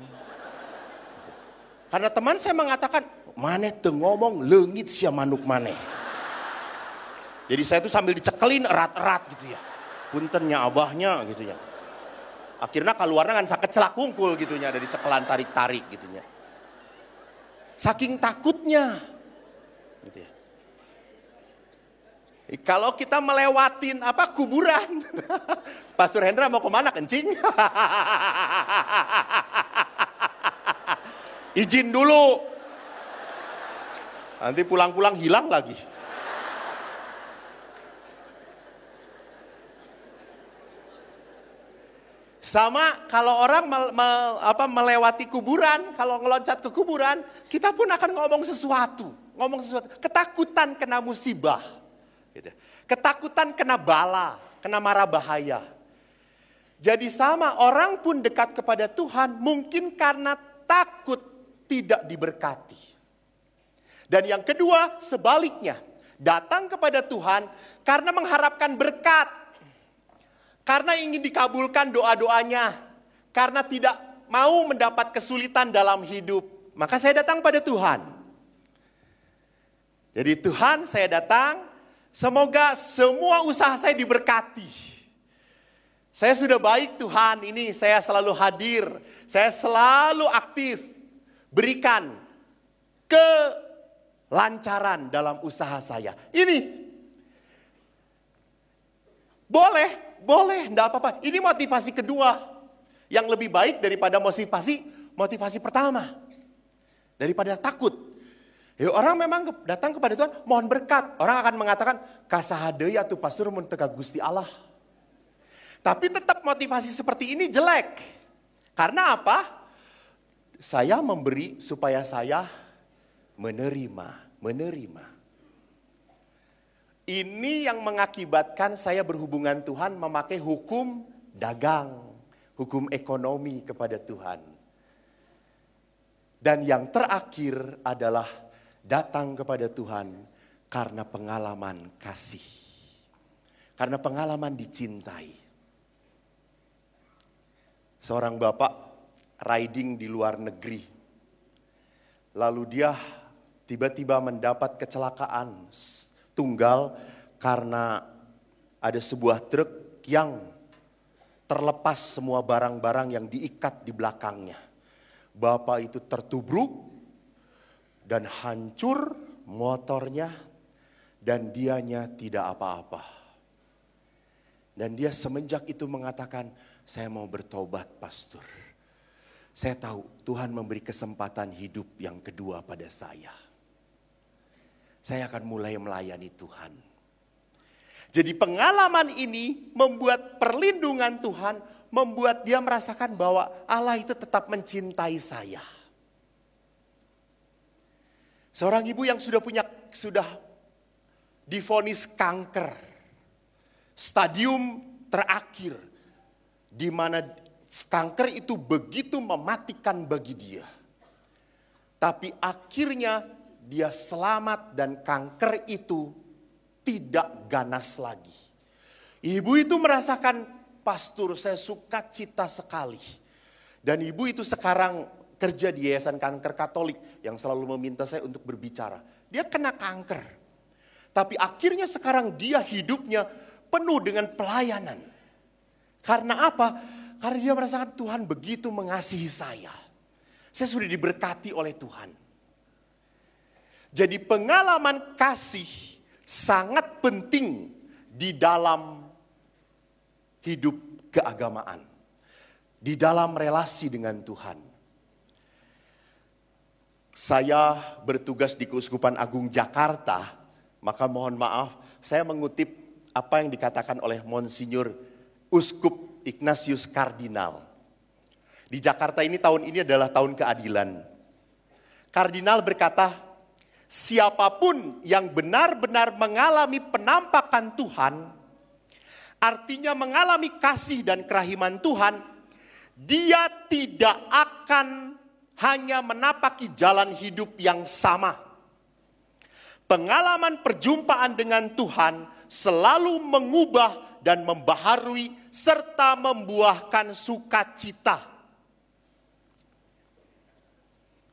Karena teman saya mengatakan, maneh teu ngomong leungit sia manuk maneh. Jadi saya tuh sambil dicekelin erat-erat gitu ya. Puntennya Abahnya gitu ya. Akhirnya keluarnya kan sakit celak kungkul gitu ya, dari cekelan tarik-tarik gitu ya. Saking takutnya. Gitu ya. Kalau kita melewatin kuburan, Pastor Hendra mau kemana kencing? Izin dulu, nanti pulang-pulang hilang lagi. Sama kalau orang melewati kuburan, kalau ngeloncat ke kuburan, kita pun akan ngomong sesuatu, ketakutan kena musibah. Gitu. Ketakutan kena bala, kena mara bahaya. Jadi sama orang pun dekat kepada Tuhan mungkin karena takut tidak diberkati. Dan yang kedua sebaliknya, datang kepada Tuhan karena mengharapkan berkat. Karena ingin dikabulkan doa-doanya. Karena tidak mau mendapat kesulitan dalam hidup. Maka saya datang pada Tuhan. Jadi Tuhan, saya datang, semoga semua usaha saya diberkati. Saya sudah baik Tuhan, ini saya selalu hadir, saya selalu aktif. Berikan kelancaran dalam usaha saya. Ini boleh, enggak apa-apa. Ini motivasi kedua yang lebih baik daripada motivasi pertama. Daripada takut. Ya, orang memang datang kepada Tuhan mohon berkat. Orang akan mengatakan kasahadeui atuh pastor mun teu ka Gusti Allah. Tapi tetap motivasi seperti ini jelek. Karena apa? Saya memberi supaya saya menerima. Ini yang mengakibatkan saya berhubungan Tuhan memakai hukum dagang, hukum ekonomi kepada Tuhan. Dan yang terakhir adalah datang kepada Tuhan karena pengalaman kasih. Karena pengalaman dicintai. Seorang bapak riding di luar negeri. Lalu dia tiba-tiba mendapat kecelakaan tunggal karena ada sebuah truk yang terlepas semua barang-barang yang diikat di belakangnya. Bapak itu tertubruk dan hancur motornya dan dianya tidak apa-apa. Dan dia semenjak itu mengatakan, saya mau bertobat pastor. Saya tahu Tuhan memberi kesempatan hidup yang kedua pada saya. Saya akan mulai melayani Tuhan. Jadi pengalaman ini membuat perlindungan Tuhan, membuat dia merasakan bahwa Allah itu tetap mencintai saya. Seorang ibu yang sudah divonis kanker, stadium terakhir, di mana kanker itu begitu mematikan bagi dia. Tapi akhirnya dia selamat dan kanker itu tidak ganas lagi. Ibu itu merasakan, pastor saya sukacita sekali. Dan ibu itu sekarang kerja di Yayasan Kanker Katolik yang selalu meminta saya untuk berbicara. Dia kena kanker. Tapi akhirnya sekarang dia hidupnya penuh dengan pelayanan. Karena apa? Karena dia merasakan Tuhan begitu mengasihi saya. Saya sudah diberkati oleh Tuhan. Jadi pengalaman kasih sangat penting di dalam hidup keagamaan. Di dalam relasi dengan Tuhan. Saya bertugas di Keuskupan Agung Jakarta, maka mohon maaf saya mengutip apa yang dikatakan oleh Monsinyur Uskup Ignatius Kardinal. Di Jakarta ini tahun ini adalah tahun keadilan. Kardinal berkata, siapapun yang benar-benar mengalami penampakan Tuhan, artinya mengalami kasih dan kerahiman Tuhan, dia tidak akan hanya menapaki jalan hidup yang sama. Pengalaman perjumpaan dengan Tuhan selalu mengubah dan membaharui serta membuahkan sukacita.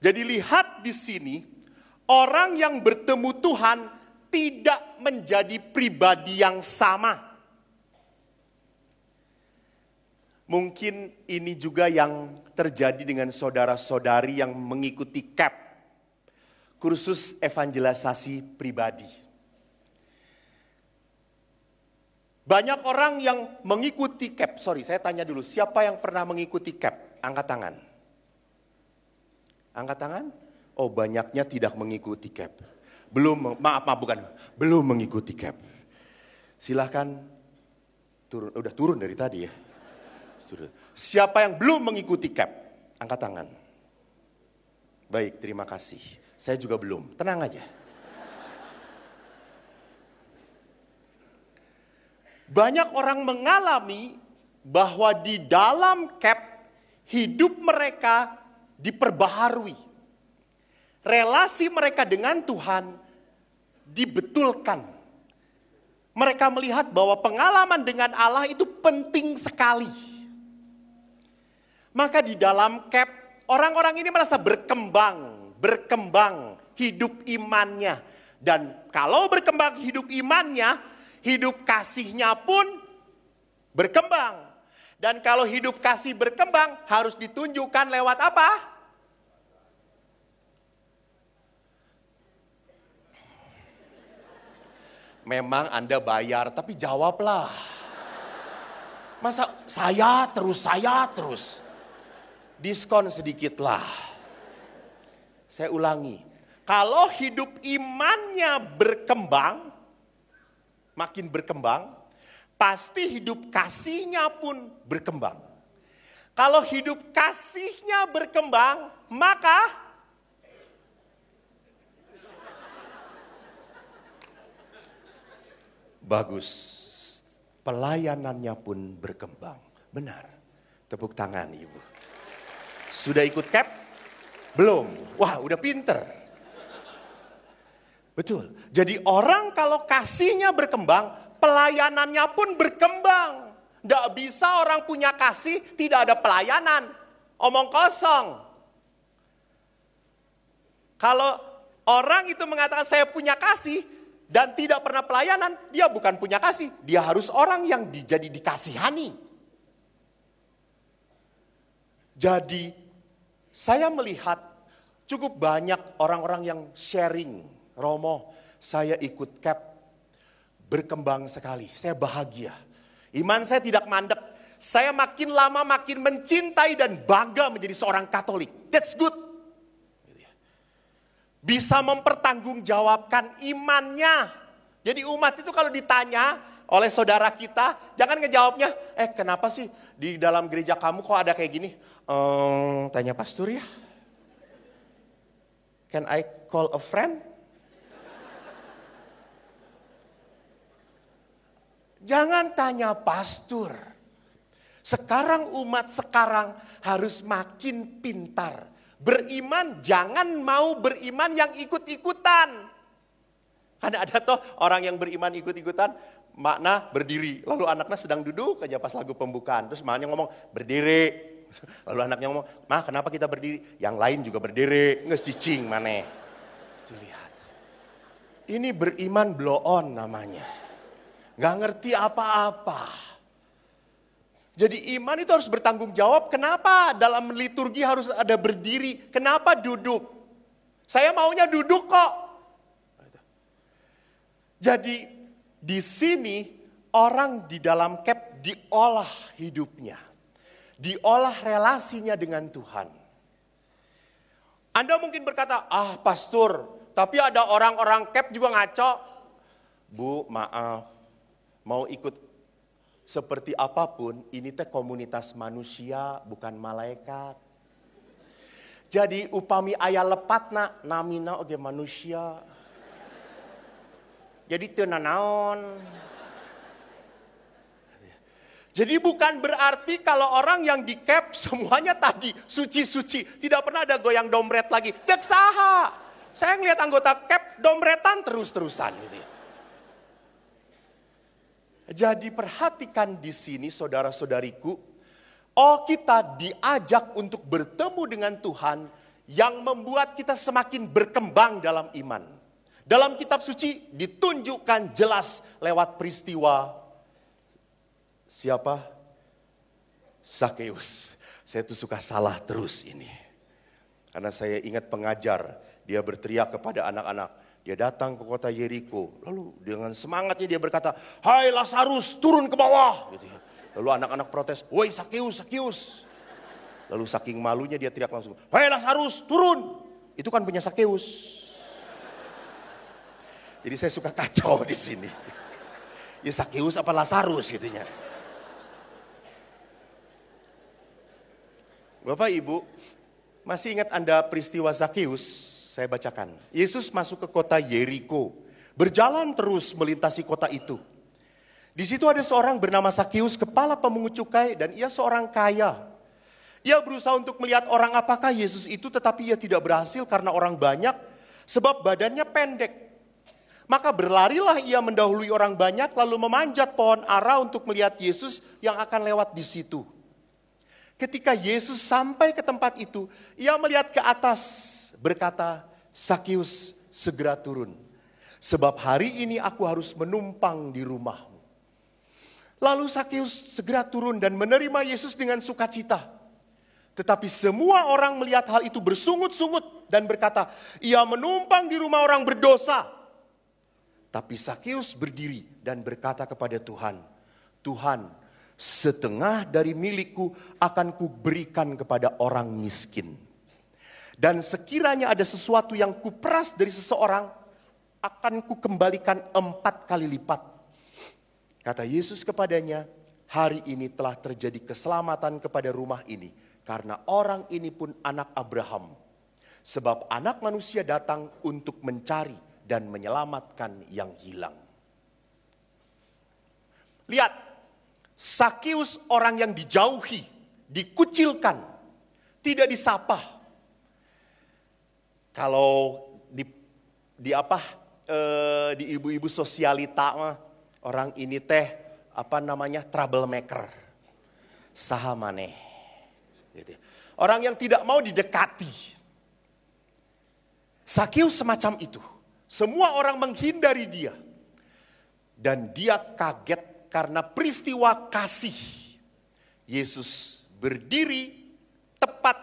Jadi lihat di sini, orang yang bertemu Tuhan tidak menjadi pribadi yang sama. Mungkin ini juga yang terjadi dengan saudara-saudari yang mengikuti CAP, kursus evangelisasi pribadi. Banyak orang yang mengikuti CAP, saya tanya dulu, siapa yang pernah mengikuti CAP? Angkat tangan. Angkat tangan? Oh, banyaknya tidak mengikuti CAP. Belum mengikuti CAP. Silahkan turun, udah turun dari tadi ya. Siapa yang belum mengikuti CAP? Angkat tangan. Baik, terima kasih. Saya juga belum, tenang aja. Banyak orang mengalami bahwa di dalam CAP hidup mereka diperbaharui. Relasi mereka dengan Tuhan dibetulkan. Mereka melihat bahwa pengalaman dengan Allah itu penting sekali. Maka di dalam CAP orang-orang ini merasa berkembang hidup imannya. Dan kalau berkembang hidup imannya, hidup kasihnya pun berkembang. Dan kalau hidup kasih berkembang, harus ditunjukkan lewat apa? Memang Anda bayar, tapi jawablah. Masa saya terus. Diskon sedikitlah. Saya ulangi. Kalau hidup imannya berkembang, makin berkembang, pasti hidup kasihnya pun berkembang. Kalau hidup kasihnya berkembang, maka bagus, pelayanannya pun berkembang. Benar, tepuk tangan Ibu. Sudah ikut CAP? Belum? Wah, udah pinter. Betul. Jadi orang kalau kasihnya berkembang, pelayanannya pun berkembang. Tidak bisa orang punya kasih, tidak ada pelayanan. Omong kosong. Kalau orang itu mengatakan saya punya kasih dan tidak pernah pelayanan, dia bukan punya kasih. Dia harus orang yang jadi dikasihani. Jadi saya melihat cukup banyak orang-orang yang sharing. Romo, saya ikut CAP, berkembang sekali, saya bahagia. Iman saya tidak mandek, saya makin lama makin mencintai dan bangga menjadi seorang Katolik. That's good. Bisa mempertanggungjawabkan imannya. Jadi umat itu kalau ditanya oleh saudara kita, jangan ngejawabnya, kenapa sih di dalam gereja kamu kok ada kayak gini? Tanya pastor ya. Can I call a friend? Jangan tanya pastor. Sekarang umat sekarang harus makin pintar. Beriman jangan mau beriman yang ikut-ikutan. Karena ada toh orang yang beriman ikut-ikutan, makna berdiri. Lalu anaknya sedang duduk aja pas lagu pembukaan. Terus maknya ngomong berdiri. Lalu anaknya ngomong, "Ma, kenapa kita berdiri?" Yang lain juga berdiri. Nges cicing maneh. Itu lihat. Ini beriman blow on namanya. Gak ngerti apa-apa. Jadi iman itu harus bertanggung jawab. Kenapa dalam liturgi harus ada berdiri? Kenapa duduk? Saya maunya duduk kok. Jadi di sini orang di dalam CAP diolah hidupnya. Diolah relasinya dengan Tuhan. Anda mungkin berkata, pastor, tapi ada orang-orang CAP juga ngaco. Bu, maaf. Mau ikut seperti apapun, ini teh komunitas manusia, bukan malaikat. Jadi upami aya lepatna, namina oge manusia. Jadi teu nanaon. Jadi bukan berarti kalau orang yang di CAP semuanya tadi suci-suci, tidak pernah ada goyang dompet lagi. Cek saha. Saya ngelihat anggota CAP dompletan terus-terusan gitu ya. Jadi perhatikan di sini saudara-saudariku, kita diajak untuk bertemu dengan Tuhan yang membuat kita semakin berkembang dalam iman. Dalam kitab suci ditunjukkan jelas lewat peristiwa siapa? Zakeus. Saya tuh suka salah terus ini. Karena saya ingat pengajar, dia berteriak kepada anak-anak. Dia datang ke kota Yeriko, lalu dengan semangatnya dia berkata, "Hai Lazarus, turun ke bawah." Gitu ya. Lalu anak-anak protes, "Woi Zakeus, Zakeus." Lalu saking malunya dia teriak langsung, "Hai Lazarus, turun." Itu kan punya Zakeus. Jadi saya suka kacau di sini. Ya Zakeus apa Lazarus gitunya. Bapak Ibu, masih ingat Anda peristiwa Zakeus? Saya bacakan. Yesus masuk ke kota Yeriko, berjalan terus melintasi kota itu. Di situ ada seorang bernama Zakeus, kepala pemungut cukai, dan ia seorang kaya. Ia berusaha untuk melihat orang apakah Yesus itu, tetapi ia tidak berhasil karena orang banyak, sebab badannya pendek. Maka berlarilah ia mendahului orang banyak, lalu memanjat pohon ara untuk melihat Yesus yang akan lewat di situ. Ketika Yesus sampai ke tempat itu, ia melihat ke atas, berkata, "Zakeus, segera turun. sebab hari ini aku harus menumpang di rumahmu. Lalu Sakeus segera turun dan menerima Yesus dengan sukacita. Tetapi semua orang melihat hal itu bersungut-sungut dan berkata, ia menumpang di rumah orang berdosa. Tapi Sakeus berdiri dan berkata kepada Tuhan, Tuhan, setengah dari milikku akan kuberikan kepada orang miskin. Dan sekiranya ada sesuatu yang kuperas dari seseorang, akan kukembalikan 4 kali lipat. Kata Yesus kepadanya, hari ini telah terjadi keselamatan kepada rumah ini, karena orang ini pun anak Abraham. Sebab anak manusia datang untuk mencari dan menyelamatkan yang hilang. Lihat, Sakeus orang yang dijauhi, dikucilkan, tidak disapa. Kalau di ibu-ibu sosialita mah, orang ini teh troublemaker, saha maneh. Gitu. Orang yang tidak mau didekati. Sakeus semacam itu. Semua orang menghindari dia. Dan dia kaget karena peristiwa kasih. Yesus berdiri tepat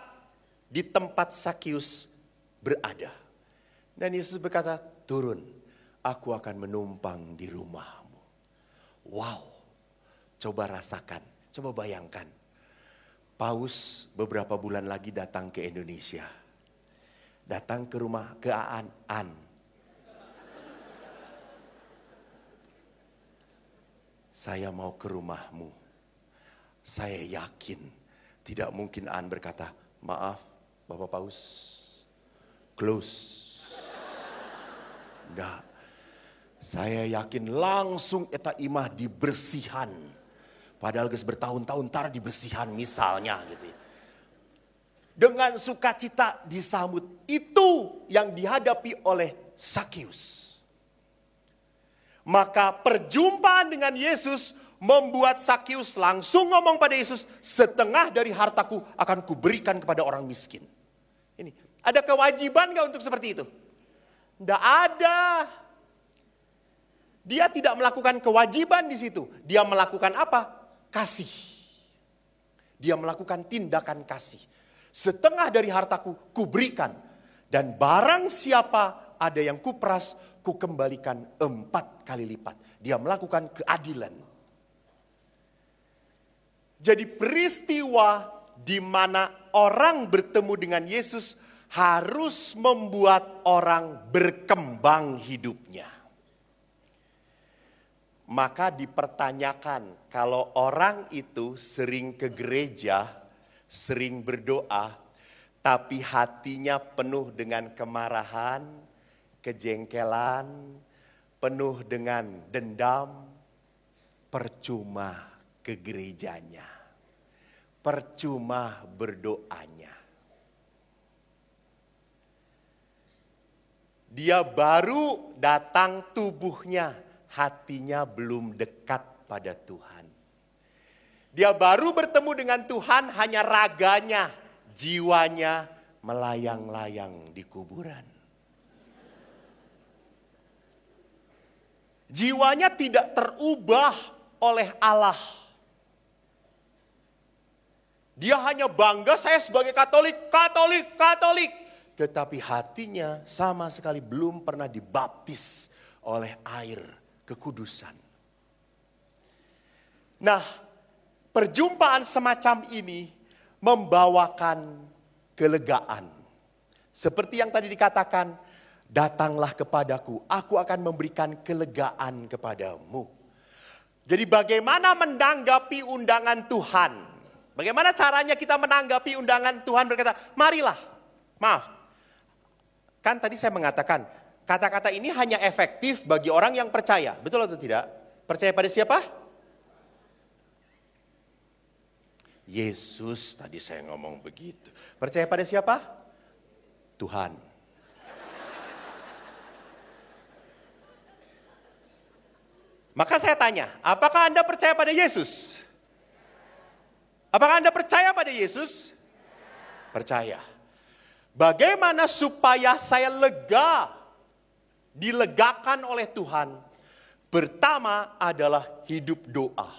di tempat Sakeus berada. Dan Yesus berkata, turun, aku akan menumpang di rumahmu. Wow, coba rasakan, coba bayangkan. Paus beberapa bulan lagi datang ke Indonesia. Datang ke rumah ke Aan. Saya mau ke rumahmu. Saya yakin tidak mungkin Aan berkata, maaf Bapak Paus, close. Enggak. Saya yakin langsung eta imah dibersihan. Padahal geus bertahun-tahun tar dibersihan misalnya gitu. Dengan sukacita disambut. Itu yang dihadapi oleh Sakeus. Maka perjumpaan dengan Yesus membuat Sakeus langsung ngomong pada Yesus, setengah dari hartaku akan kuberikan kepada orang miskin. Ini, ada kewajiban gak untuk seperti itu? Tidak ada. Dia tidak melakukan kewajiban di situ. Dia melakukan apa? Kasih. Dia melakukan tindakan kasih. Setengah dari hartaku kuberikan. Dan barang siapa ada yang kuperas, kukembalikan 4 kali lipat. Dia melakukan keadilan. Jadi peristiwa di mana orang bertemu dengan Yesus harus membuat orang berkembang hidupnya. Maka dipertanyakan, kalau orang itu sering ke gereja, sering berdoa, tapi hatinya penuh dengan kemarahan, kejengkelan, penuh dengan dendam, percuma ke gerejanya, percuma berdoanya. Dia baru datang tubuhnya, hatinya belum dekat pada Tuhan. Dia baru bertemu dengan Tuhan, hanya raganya, jiwanya melayang-layang di kuburan. Jiwanya tidak terubah oleh Allah. Dia hanya bangga, saya sebagai Katolik. Tetapi hatinya sama sekali belum pernah dibaptis oleh air kekudusan. Nah, perjumpaan semacam ini membawakan kelegaan. Seperti yang tadi dikatakan, datanglah kepadaku, aku akan memberikan kelegaan kepadamu. Jadi bagaimana menanggapi undangan Tuhan? Bagaimana caranya kita menanggapi undangan Tuhan berkata, marilah, maaf. Kan tadi saya mengatakan, kata-kata ini hanya efektif bagi orang yang percaya. Betul atau tidak? Percaya pada siapa? Yesus, tadi saya ngomong begitu. Percaya pada siapa? Tuhan. Maka saya tanya, apakah Anda percaya pada Yesus? Apakah Anda percaya pada Yesus? Percaya. Bagaimana supaya saya lega dilegakan oleh Tuhan, pertama adalah hidup doa.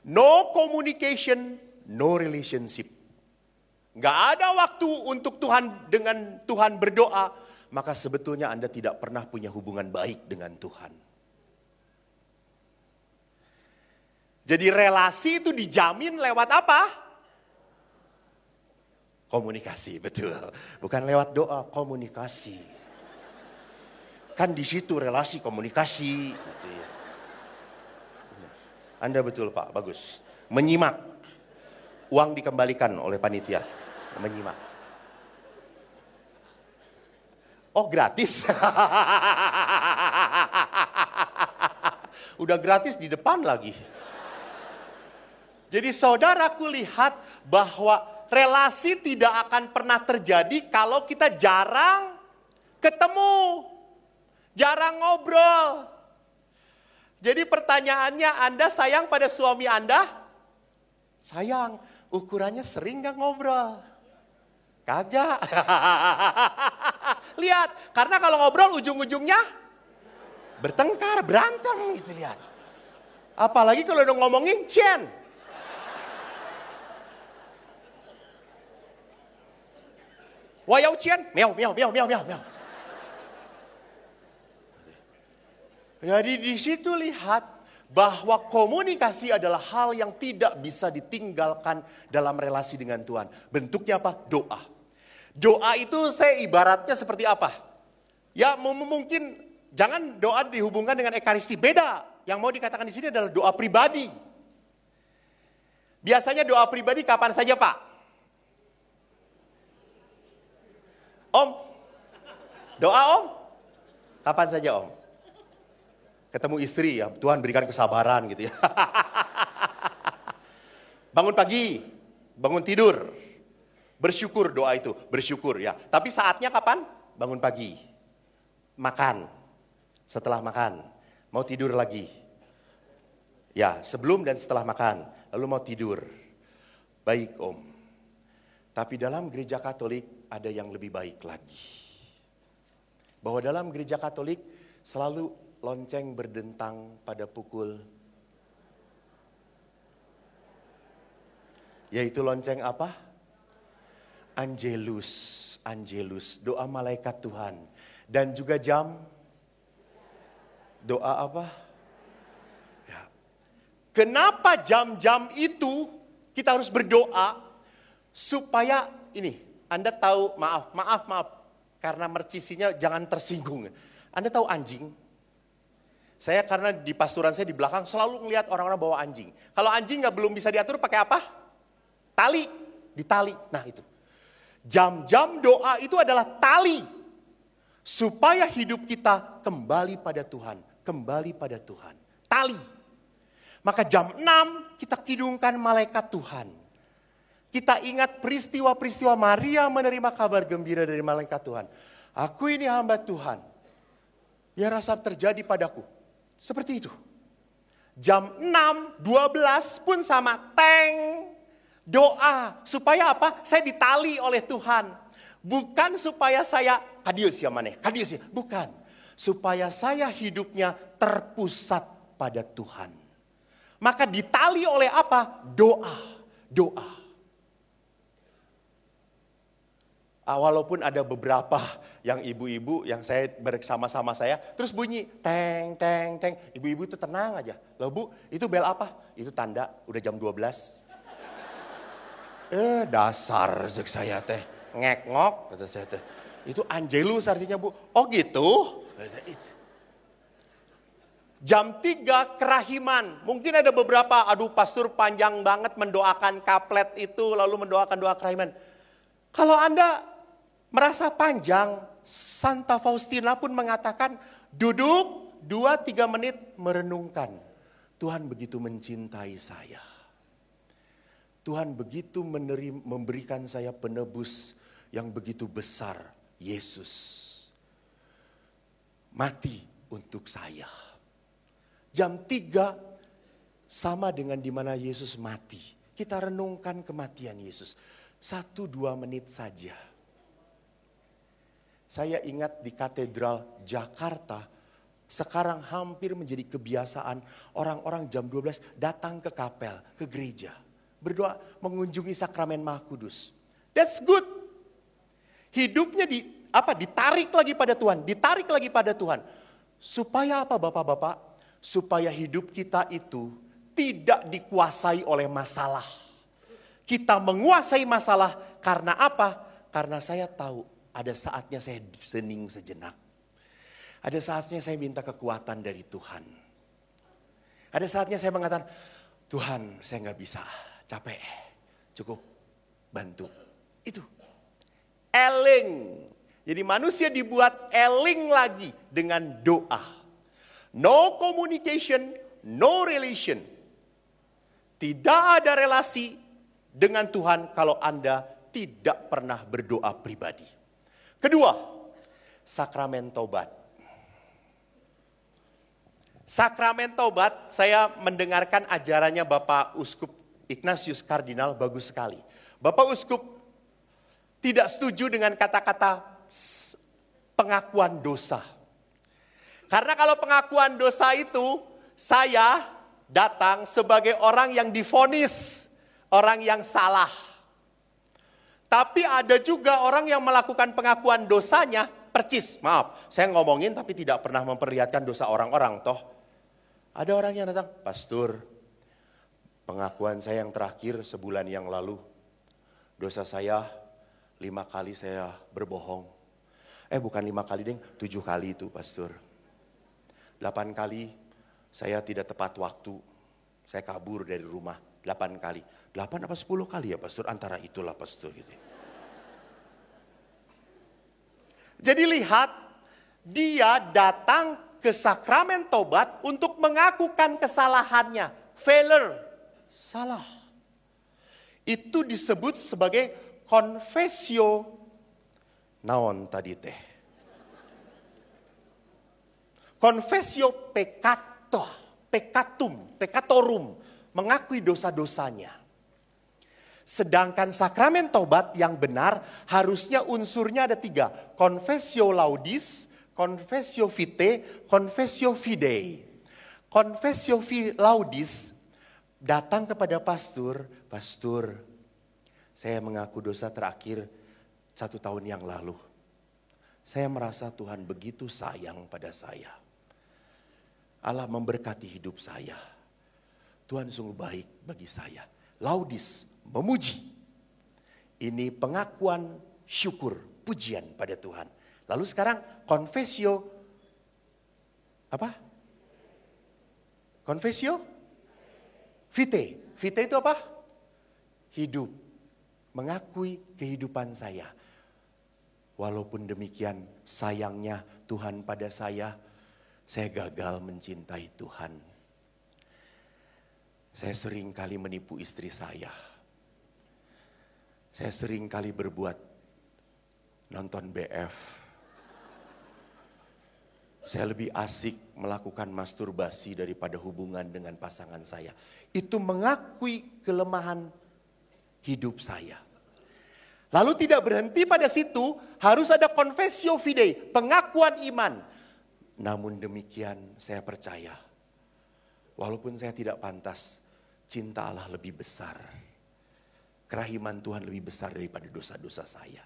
No communication, no relationship. Nggak ada waktu untuk Tuhan dengan Tuhan berdoa, maka sebetulnya Anda tidak pernah punya hubungan baik dengan Tuhan. Jadi relasi itu dijamin lewat apa? Komunikasi, betul. Bukan lewat doa, komunikasi. Kan di situ relasi komunikasi. Gitu ya. Anda betul Pak, bagus. Menyimak. Uang dikembalikan oleh panitia. Menyimak. Oh gratis. Udah gratis di depan lagi. Jadi saudaraku lihat bahwa relasi tidak akan pernah terjadi kalau kita jarang ketemu, jarang ngobrol. Jadi pertanyaannya, Anda sayang pada suami Anda? Sayang, ukurannya sering gak ngobrol? Kagak. Lihat, karena kalau ngobrol ujung-ujungnya bertengkar, berantem gitu lihat. Apalagi kalau udah ngomongin Chen. Wayau Chen, meow, meow, meow, meow, meow, meow. Jadi di situ lihat bahwa komunikasi adalah hal yang tidak bisa ditinggalkan dalam relasi dengan Tuhan. Bentuknya apa? Doa. Doa itu saya ibaratnya seperti apa? Ya mungkin jangan doa dihubungkan dengan ekaristi, beda. Yang mau dikatakan di sini adalah doa pribadi. Biasanya doa pribadi kapan saja Pak? Om, doa Om, kapan saja Om? Ketemu istri ya, Tuhan berikan kesabaran gitu ya. Bangun pagi, bangun tidur, bersyukur doa itu, bersyukur ya. Tapi saatnya kapan? Bangun pagi, makan, setelah makan, mau tidur lagi. Ya, sebelum dan setelah makan, lalu mau tidur. Baik Om, tapi dalam gereja Katolik, ada yang lebih baik lagi. Bahwa dalam gereja Katolik selalu lonceng berdentang pada pukul. Yaitu lonceng apa? Angelus, Angelus, doa malaikat Tuhan. Dan juga jam, doa apa? Ya. Kenapa jam-jam itu kita harus berdoa? Supaya ini, Anda tahu, maaf, karena mercisinya jangan tersinggung. Anda tahu anjing? Saya karena di pastoran saya di belakang selalu ngelihat orang-orang bawa anjing. Kalau anjing belum bisa diatur pakai apa? Tali, ditali. Nah itu. Jam-jam doa itu adalah tali. Supaya hidup kita kembali pada Tuhan. Kembali pada Tuhan. Tali. Maka jam 6 kita kidungkan malaikat Tuhan. Kita ingat peristiwa-peristiwa Maria menerima kabar gembira dari malaikat Tuhan. Aku ini hamba Tuhan. Biar rasa terjadi padaku. Seperti itu. Jam 6, 12 pun sama. Teng. Doa. Supaya apa? Saya ditali oleh Tuhan. Bukan supaya saya kadius ya maneh. Kadius ya. Bukan. Supaya saya hidupnya terpusat pada Tuhan. Maka ditali oleh apa? Doa. Doa. Walaupun ada beberapa yang ibu-ibu yang saya bersama-sama saya, terus bunyi teng teng teng, ibu-ibu itu tenang aja. Loh Bu, itu bel apa? Itu tanda udah jam 12. Dasar cek saya teh, ngek-ngok kata saya teh. Itu Angelus artinya Bu. Oh gitu. Jam 3 kerahiman. Mungkin ada beberapa, aduh pastor panjang banget mendoakan kaplet itu, lalu mendoakan doa kerahiman. Kalau Anda merasa panjang, Santa Faustina pun mengatakan, duduk 2-3 menit merenungkan. Tuhan begitu mencintai saya. Tuhan begitu memberikan saya penebus yang begitu besar, Yesus. Mati untuk saya. Jam 3 sama dengan di mana Yesus mati. Kita renungkan kematian Yesus. 1-2 menit saja. Saya ingat di Katedral Jakarta, sekarang hampir menjadi kebiasaan orang-orang jam 12 datang ke kapel, ke gereja. Berdoa mengunjungi sakramen Maha Kudus. That's good. Hidupnya ditarik lagi pada Tuhan, ditarik lagi pada Tuhan. Supaya apa Bapak-bapak? Supaya hidup kita itu tidak dikuasai oleh masalah. Kita menguasai masalah karena apa? Karena saya tahu ada saatnya saya hening sejenak. Ada saatnya saya minta kekuatan dari Tuhan. Ada saatnya saya mengatakan, Tuhan saya nggak bisa, capek, cukup bantu. Itu eling. Jadi manusia dibuat eling lagi dengan doa. No communication, no relation. Tidak ada relasi dengan Tuhan kalau Anda tidak pernah berdoa pribadi. Kedua, sakramen taubat. Sakramen taubat, saya mendengarkan ajarannya Bapak Uskup Ignatius Kardinal, bagus sekali. Bapak Uskup tidak setuju dengan kata-kata pengakuan dosa. Karena kalau pengakuan dosa itu, saya datang sebagai orang yang divonis, orang yang salah. Tapi ada juga orang yang melakukan pengakuan dosanya percis. Maaf, saya ngomongin tapi tidak pernah memperlihatkan dosa orang-orang toh. Ada orang yang datang, Pastor, pengakuan saya yang terakhir sebulan yang lalu. Dosa saya 5 kali saya berbohong. Bukan 5 kali deng, 7 kali itu Pastor. 8 kali saya tidak tepat waktu. Saya kabur dari rumah 8 kali. 8 apa 10 kali ya Pastor? Antara itulah Pastor gitu. Jadi lihat, dia datang ke sakramen tobat untuk mengakukan kesalahannya. Failure, salah. Itu disebut sebagai confessio naon tadi teh. Confessio peccatorum, mengakui dosa-dosanya. Sedangkan sakramen taubat yang benar harusnya unsurnya ada 3. Confessio laudis, confessio vitae, confessio fidei. Confessio laudis datang kepada pastor, Pastor, saya mengaku dosa terakhir 1 tahun yang lalu. Saya merasa Tuhan begitu sayang pada saya. Allah memberkati hidup saya. Tuhan sungguh baik bagi saya. Laudis, memuji. Ini pengakuan syukur, pujian pada Tuhan. Lalu sekarang confessio apa? Confessio vitae. Vitae itu apa? Hidup. Mengakui kehidupan saya. Walaupun demikian sayangnya Tuhan pada saya gagal mencintai Tuhan. Saya sering kali menipu istri saya. Saya sering kali berbuat nonton BF. Saya lebih asik melakukan masturbasi daripada hubungan dengan pasangan saya. Itu mengakui kelemahan hidup saya. Lalu tidak berhenti pada situ, harus ada confessio fidei, pengakuan iman. Namun demikian saya percaya, walaupun saya tidak pantas, cinta Allah lebih besar. Kerahiman Tuhan lebih besar daripada dosa-dosa saya.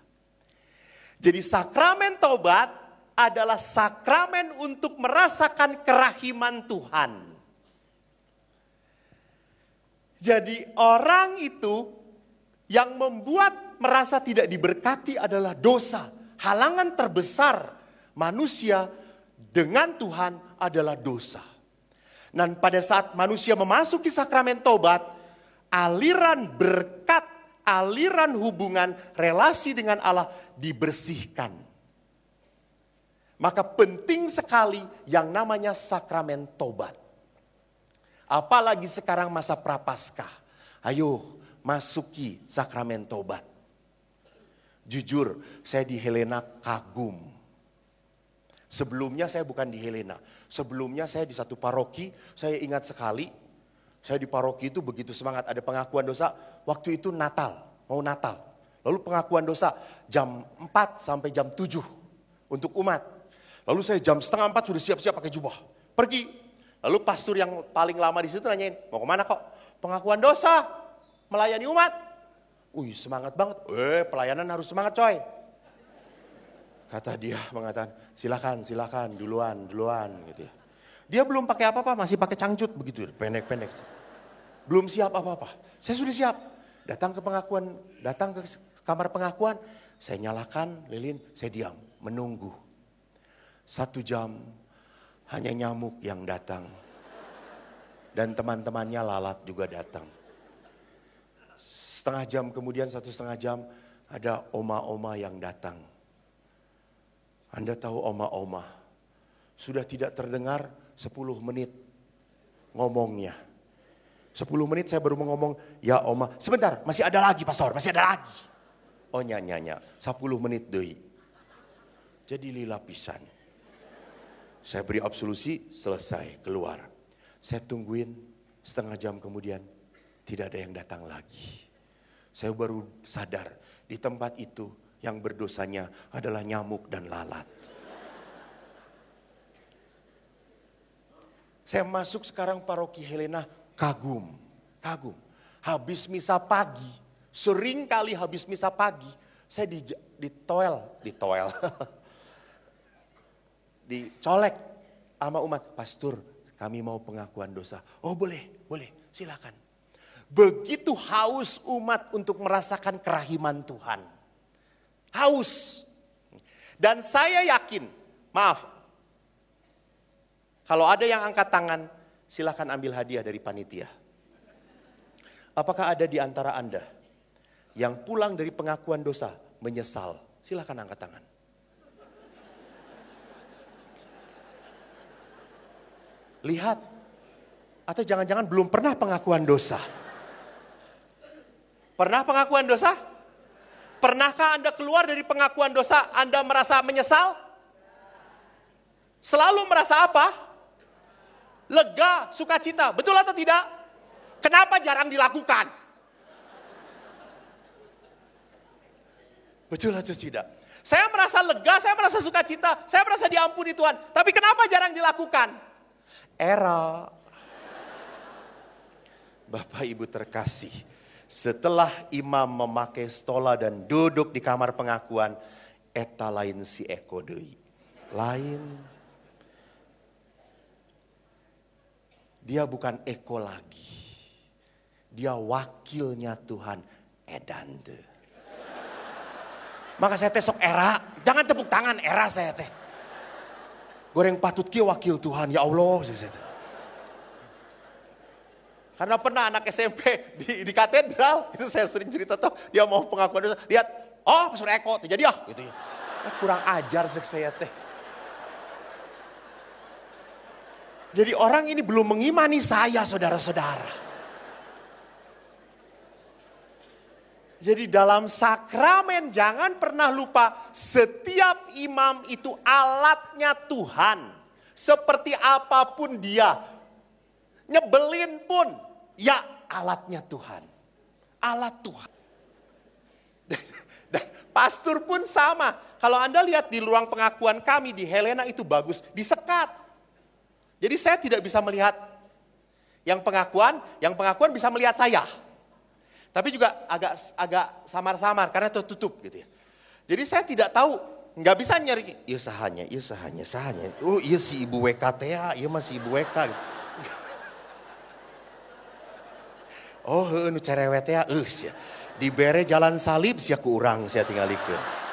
Jadi sakramen taubat adalah sakramen untuk merasakan kerahiman Tuhan. Jadi orang itu yang membuat merasa tidak diberkati adalah dosa. Halangan terbesar manusia dengan Tuhan adalah dosa. Dan pada saat manusia memasuki sakramen taubat, aliran berkat, aliran hubungan, relasi dengan Allah dibersihkan. Maka penting sekali yang namanya sakramen taubat. Apalagi sekarang masa prapaskah. Ayo masuki sakramen taubat. Jujur, saya di Helena kagum. Sebelumnya saya bukan di Helena. Sebelumnya saya di satu paroki, saya ingat sekali. Saya di paroki itu begitu semangat, ada pengakuan dosa. Waktu itu Natal, mau Natal. Lalu pengakuan dosa jam 4 sampai jam 7. untuk umat. Lalu saya jam 3:30 sudah siap-siap pakai jubah. Pergi. Lalu pastor yang paling lama di situ nanyain, mau kemana kok? Pengakuan dosa, melayani umat. Wih, semangat banget. Pelayanan harus semangat coy. Kata dia mengatakan, silakan, duluan gitu ya. Dia belum pakai apa-apa, masih pakai cangcut begitu, pendek-pendek. Belum siap apa-apa. Saya sudah siap. Datang ke kamar pengakuan, saya nyalakan lilin, saya diam, menunggu. 1 jam, hanya nyamuk yang datang. Dan teman-temannya lalat juga datang. 1/2 jam kemudian, 1,5 jam, ada oma-oma yang datang. Anda tahu oma-oma, sudah tidak terdengar 10 menit ngomongnya. 10 menit saya baru mau ngomong, ya oma, sebentar, masih ada lagi pastor, masih ada lagi. Oh nyanya, 10 menit deh. Jadi lila pisan. Saya beri absolusi, selesai, keluar. Saya tungguin 1/2 jam kemudian, tidak ada yang datang lagi. Saya baru sadar, di tempat itu yang berdosanya adalah nyamuk dan lalat. Saya masuk sekarang paroki Helena, kagum. Habis misa pagi, sering kali habis misa pagi, saya ditoel. Dicolek sama umat, pastor kami mau pengakuan dosa. Oh boleh, silakan. Begitu haus umat untuk merasakan kerahiman Tuhan. Haus. Dan saya yakin, maaf, kalau ada yang angkat tangan, silakan ambil hadiah dari panitia. Apakah ada di antara Anda yang pulang dari pengakuan dosa menyesal? Silakan angkat tangan. Lihat, atau jangan-jangan belum pernah pengakuan dosa. Pernah pengakuan dosa? Pernahkah Anda keluar dari pengakuan dosa, Anda merasa menyesal? Selalu merasa apa? Lega, sukacita. Betul atau tidak? Kenapa jarang dilakukan? Betul atau tidak? Saya merasa lega, saya merasa sukacita, saya merasa diampuni Tuhan. Tapi kenapa jarang dilakukan? Era. Bapak Ibu terkasih, setelah imam memakai stola dan duduk di kamar pengakuan, eta lain si Eko deui. Lain. Dia bukan Eko lagi. Dia wakilnya Tuhan, edan teh. Maka saya sok era, jangan tepuk tangan era saya teh. Goreng patut kieu wakil Tuhan, ya Allah. Karena pernah anak SMP di katedral, itu saya sering cerita tuh, dia mau pengakuan dosa, lihat, oh Pastor Eko, jadi gitu ya. Kurang ajar cek saya teh. Jadi orang ini belum mengimani saya, saudara-saudara. Jadi dalam sakramen jangan pernah lupa, setiap imam itu alatnya Tuhan. Seperti apapun dia, nyebelin pun, ya alatnya Tuhan. Alat Tuhan. Dan pastor pun sama. Kalau Anda lihat di ruang pengakuan kami di Helena itu bagus, disekat. Jadi saya tidak bisa melihat yang pengakuan bisa melihat saya. Tapi juga agak samar-samar karena tertutup gitu ya. Jadi saya tidak tahu, nggak bisa nyari, iya sahanya. Oh iya si ibu WKTA, iya masih ibu WK. Gitu. Oh nu cerewet ya, sia. Dibere jalan salib sia ku urang sia tingalikeun.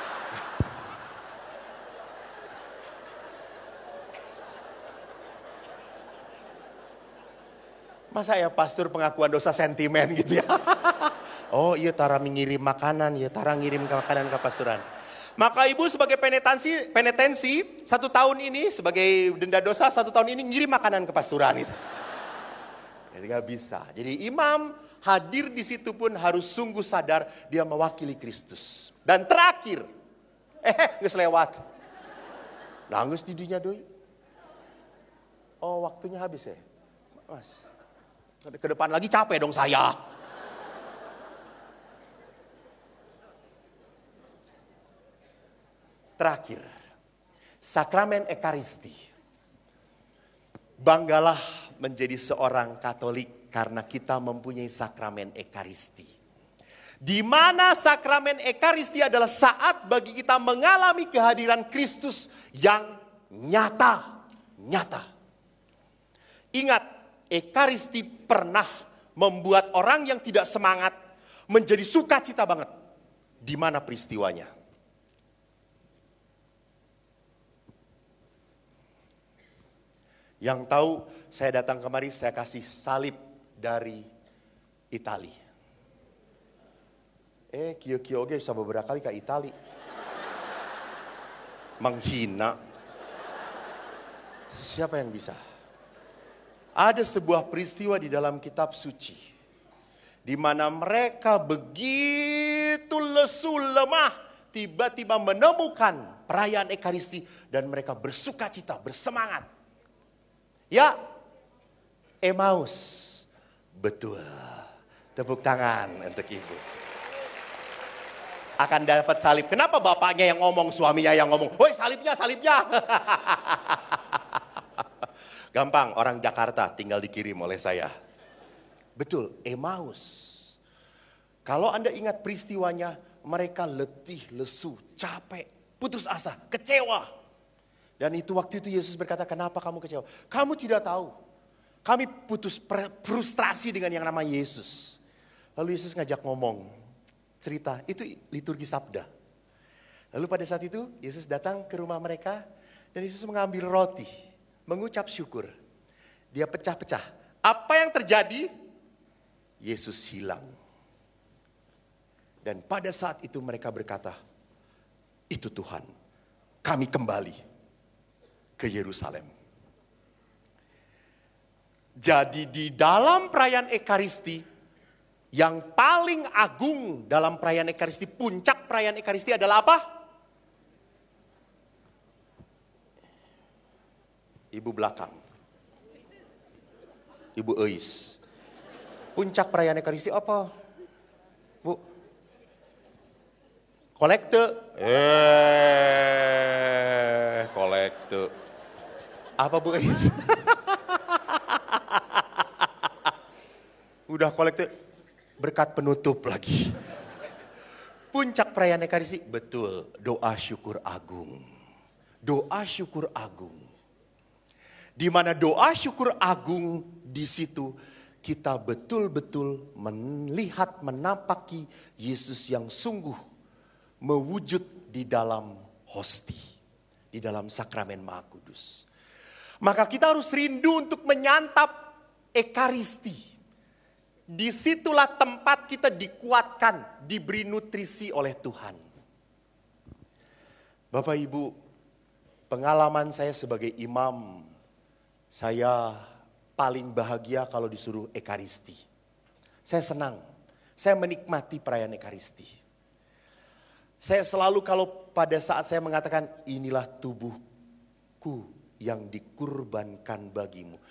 Masa ya pastor pengakuan dosa sentimen gitu ya. Oh iya tara mengirim makanan, ya tara ngirim makanan ke pastoran. Maka ibu sebagai penetensi 1 tahun ini, sebagai denda dosa 1 tahun ini ngirim makanan ke pastoran itu. Jadi gak bisa. Jadi imam hadir di situ pun harus sungguh sadar dia mewakili Kristus. Dan terakhir, geus lewat. Nangis didinya doi. Oh waktunya habis ya, Mas. Ke depan lagi capek dong saya. Terakhir, Sakramen Ekaristi. Banggalah menjadi seorang Katolik karena kita mempunyai sakramen Ekaristi. Di mana sakramen Ekaristi adalah saat bagi kita mengalami kehadiran Kristus yang nyata. Ingat, Ekaristi pernah membuat orang yang tidak semangat menjadi sukacita banget. Di mana peristiwanya? Yang tahu, saya datang kemari, saya kasih salib dari Itali. Kio-kio oke bisa beberapa kali ke Itali. Menghina. Siapa yang bisa? Ada sebuah peristiwa di dalam kitab suci. Di mana mereka begitu lesu lemah. Tiba-tiba menemukan perayaan Ekaristi. Dan mereka bersukacita, bersemangat. Ya, Emmaus. Betul. Tepuk tangan untuk ibu. Akan dapat salib. Kenapa bapaknya yang ngomong, suaminya yang ngomong? Woi, salibnya. Gampang, orang Jakarta tinggal dikirim oleh saya. Betul, Emmaus. Kalau Anda ingat peristiwanya, mereka letih, lesu, capek, putus asa, kecewa. Dan itu waktu itu Yesus berkata, kenapa kamu kecewa? Kamu tidak tahu. Kami putus frustrasi dengan yang nama Yesus. Lalu Yesus ngajak ngomong, cerita, itu liturgi sabda. Lalu pada saat itu Yesus datang ke rumah mereka dan Yesus mengambil roti, mengucap syukur. Dia pecah-pecah. Apa yang terjadi? Yesus hilang. Dan pada saat itu mereka berkata, itu Tuhan, kami kembali ke Yerusalem. Jadi di dalam perayaan Ekaristi, yang paling agung dalam perayaan Ekaristi, puncak perayaan Ekaristi adalah apa? Ibu belakang. Ibu Eis. Puncak perayaan Ekaristi apa? Bu? Kolekte. Kolekte. Apa Bu Eis? Udah kolekte, berkat penutup lagi. Puncak perayaan Ekaristi, betul, doa syukur agung. Doa syukur agung. Di mana doa syukur agung, di situ kita betul-betul melihat, menapaki Yesus yang sungguh mewujud di dalam hosti, di dalam sakramen Maha Kudus. Maka kita harus rindu untuk menyantap Ekaristi. Disitulah tempat kita dikuatkan, diberi nutrisi oleh Tuhan. Bapak Ibu, pengalaman saya sebagai imam, saya paling bahagia kalau disuruh Ekaristi. Saya senang, saya menikmati perayaan Ekaristi. Saya selalu kalau pada saat saya mengatakan inilah tubuhku yang dikurbankan bagimu.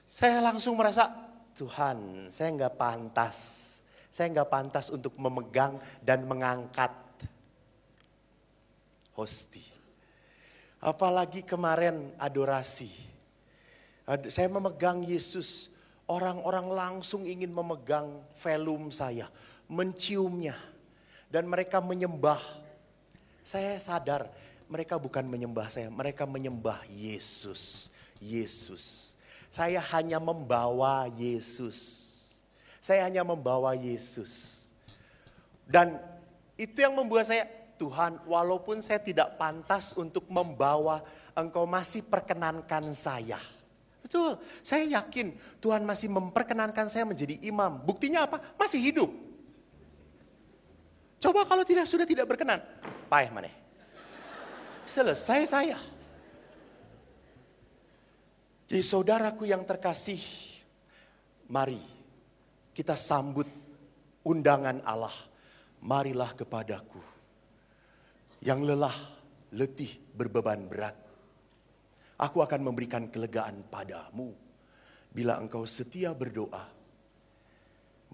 Saya langsung merasa, Tuhan, saya nggak pantas. Saya nggak pantas untuk memegang dan mengangkat hosti. Apalagi kemarin adorasi. Saya memegang Yesus. Orang-orang langsung ingin memegang velum saya. Menciumnya. Dan mereka menyembah. Saya sadar mereka bukan menyembah saya. Mereka menyembah Yesus. Yesus. Saya hanya membawa Yesus. Saya hanya membawa Yesus. Dan itu yang membuat saya, Tuhan, walaupun saya tidak pantas untuk membawa, Engkau masih perkenankan saya. Betul, saya yakin Tuhan masih memperkenankan saya menjadi imam. Buktinya apa? Masih hidup. Coba kalau sudah tidak berkenan, paeh maneh. Selesai saya. Jadi saudaraku yang terkasih, mari kita sambut undangan Allah. Marilah kepadaku yang lelah, letih, berbeban berat. Aku akan memberikan kelegaan padamu bila engkau setia berdoa,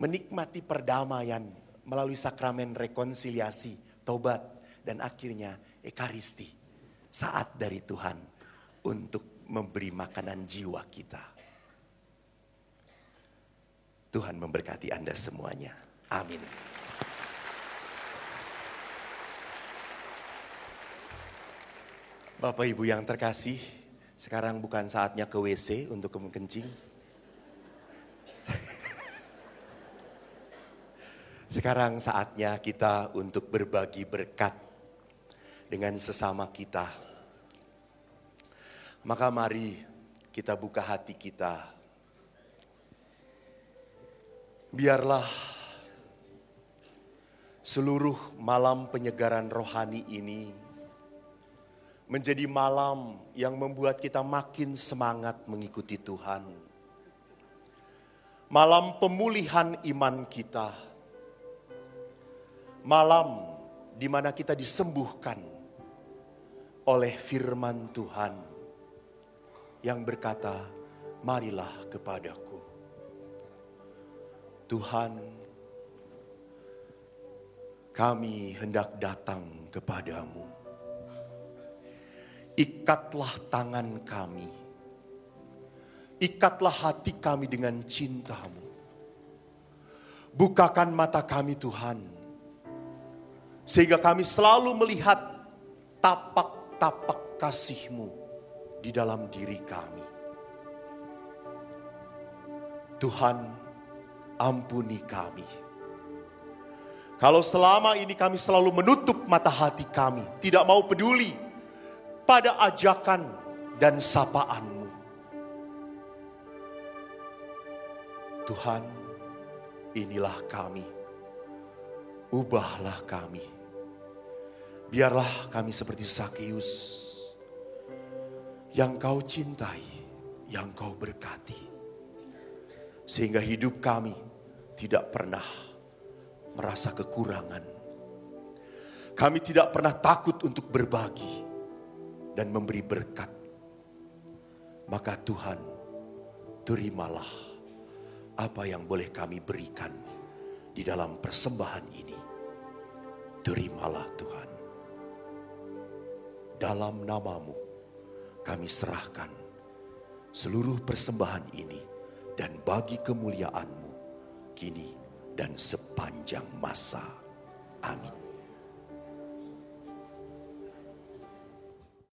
menikmati perdamaian melalui sakramen rekonsiliasi, tobat, dan akhirnya Ekaristi. saat dari Tuhan untuk memberi makanan jiwa kita. Tuhan memberkati Anda semuanya. Amin. Bapak Ibu yang terkasih, sekarang bukan saatnya ke WC untuk kencing. Sekarang saatnya kita untuk berbagi berkat dengan sesama kita. Maka mari kita buka hati kita. Biarlah seluruh malam penyegaran rohani ini menjadi malam yang membuat kita makin semangat mengikuti Tuhan. Malam pemulihan iman kita. Malam di mana kita disembuhkan oleh firman Tuhan yang berkata, marilah kepadaku. Tuhan, kami hendak datang kepadamu. Ikatlah tangan kami. Ikatlah hati kami dengan cinta-Mu. Bukakan mata kami Tuhan. Sehingga kami selalu melihat tapak-tapak kasih-Mu di dalam diri kami. Tuhan, ampuni kami. Kalau selama ini kami selalu menutup mata hati kami, tidak mau peduli pada ajakan dan sapaan-Mu. Tuhan, inilah kami. Ubahlah kami. Biarlah kami seperti Zakeus yang Kau cintai, yang Kau berkati. Sehingga hidup kami tidak pernah merasa kekurangan. Kami tidak pernah takut untuk berbagi dan memberi berkat. Maka Tuhan, terimalah apa yang boleh kami berikan di dalam persembahan ini. Terimalah Tuhan. Dalam nama-Mu kami serahkan seluruh persembahan ini dan bagi kemuliaan-Mu kini dan sepanjang masa. Amin.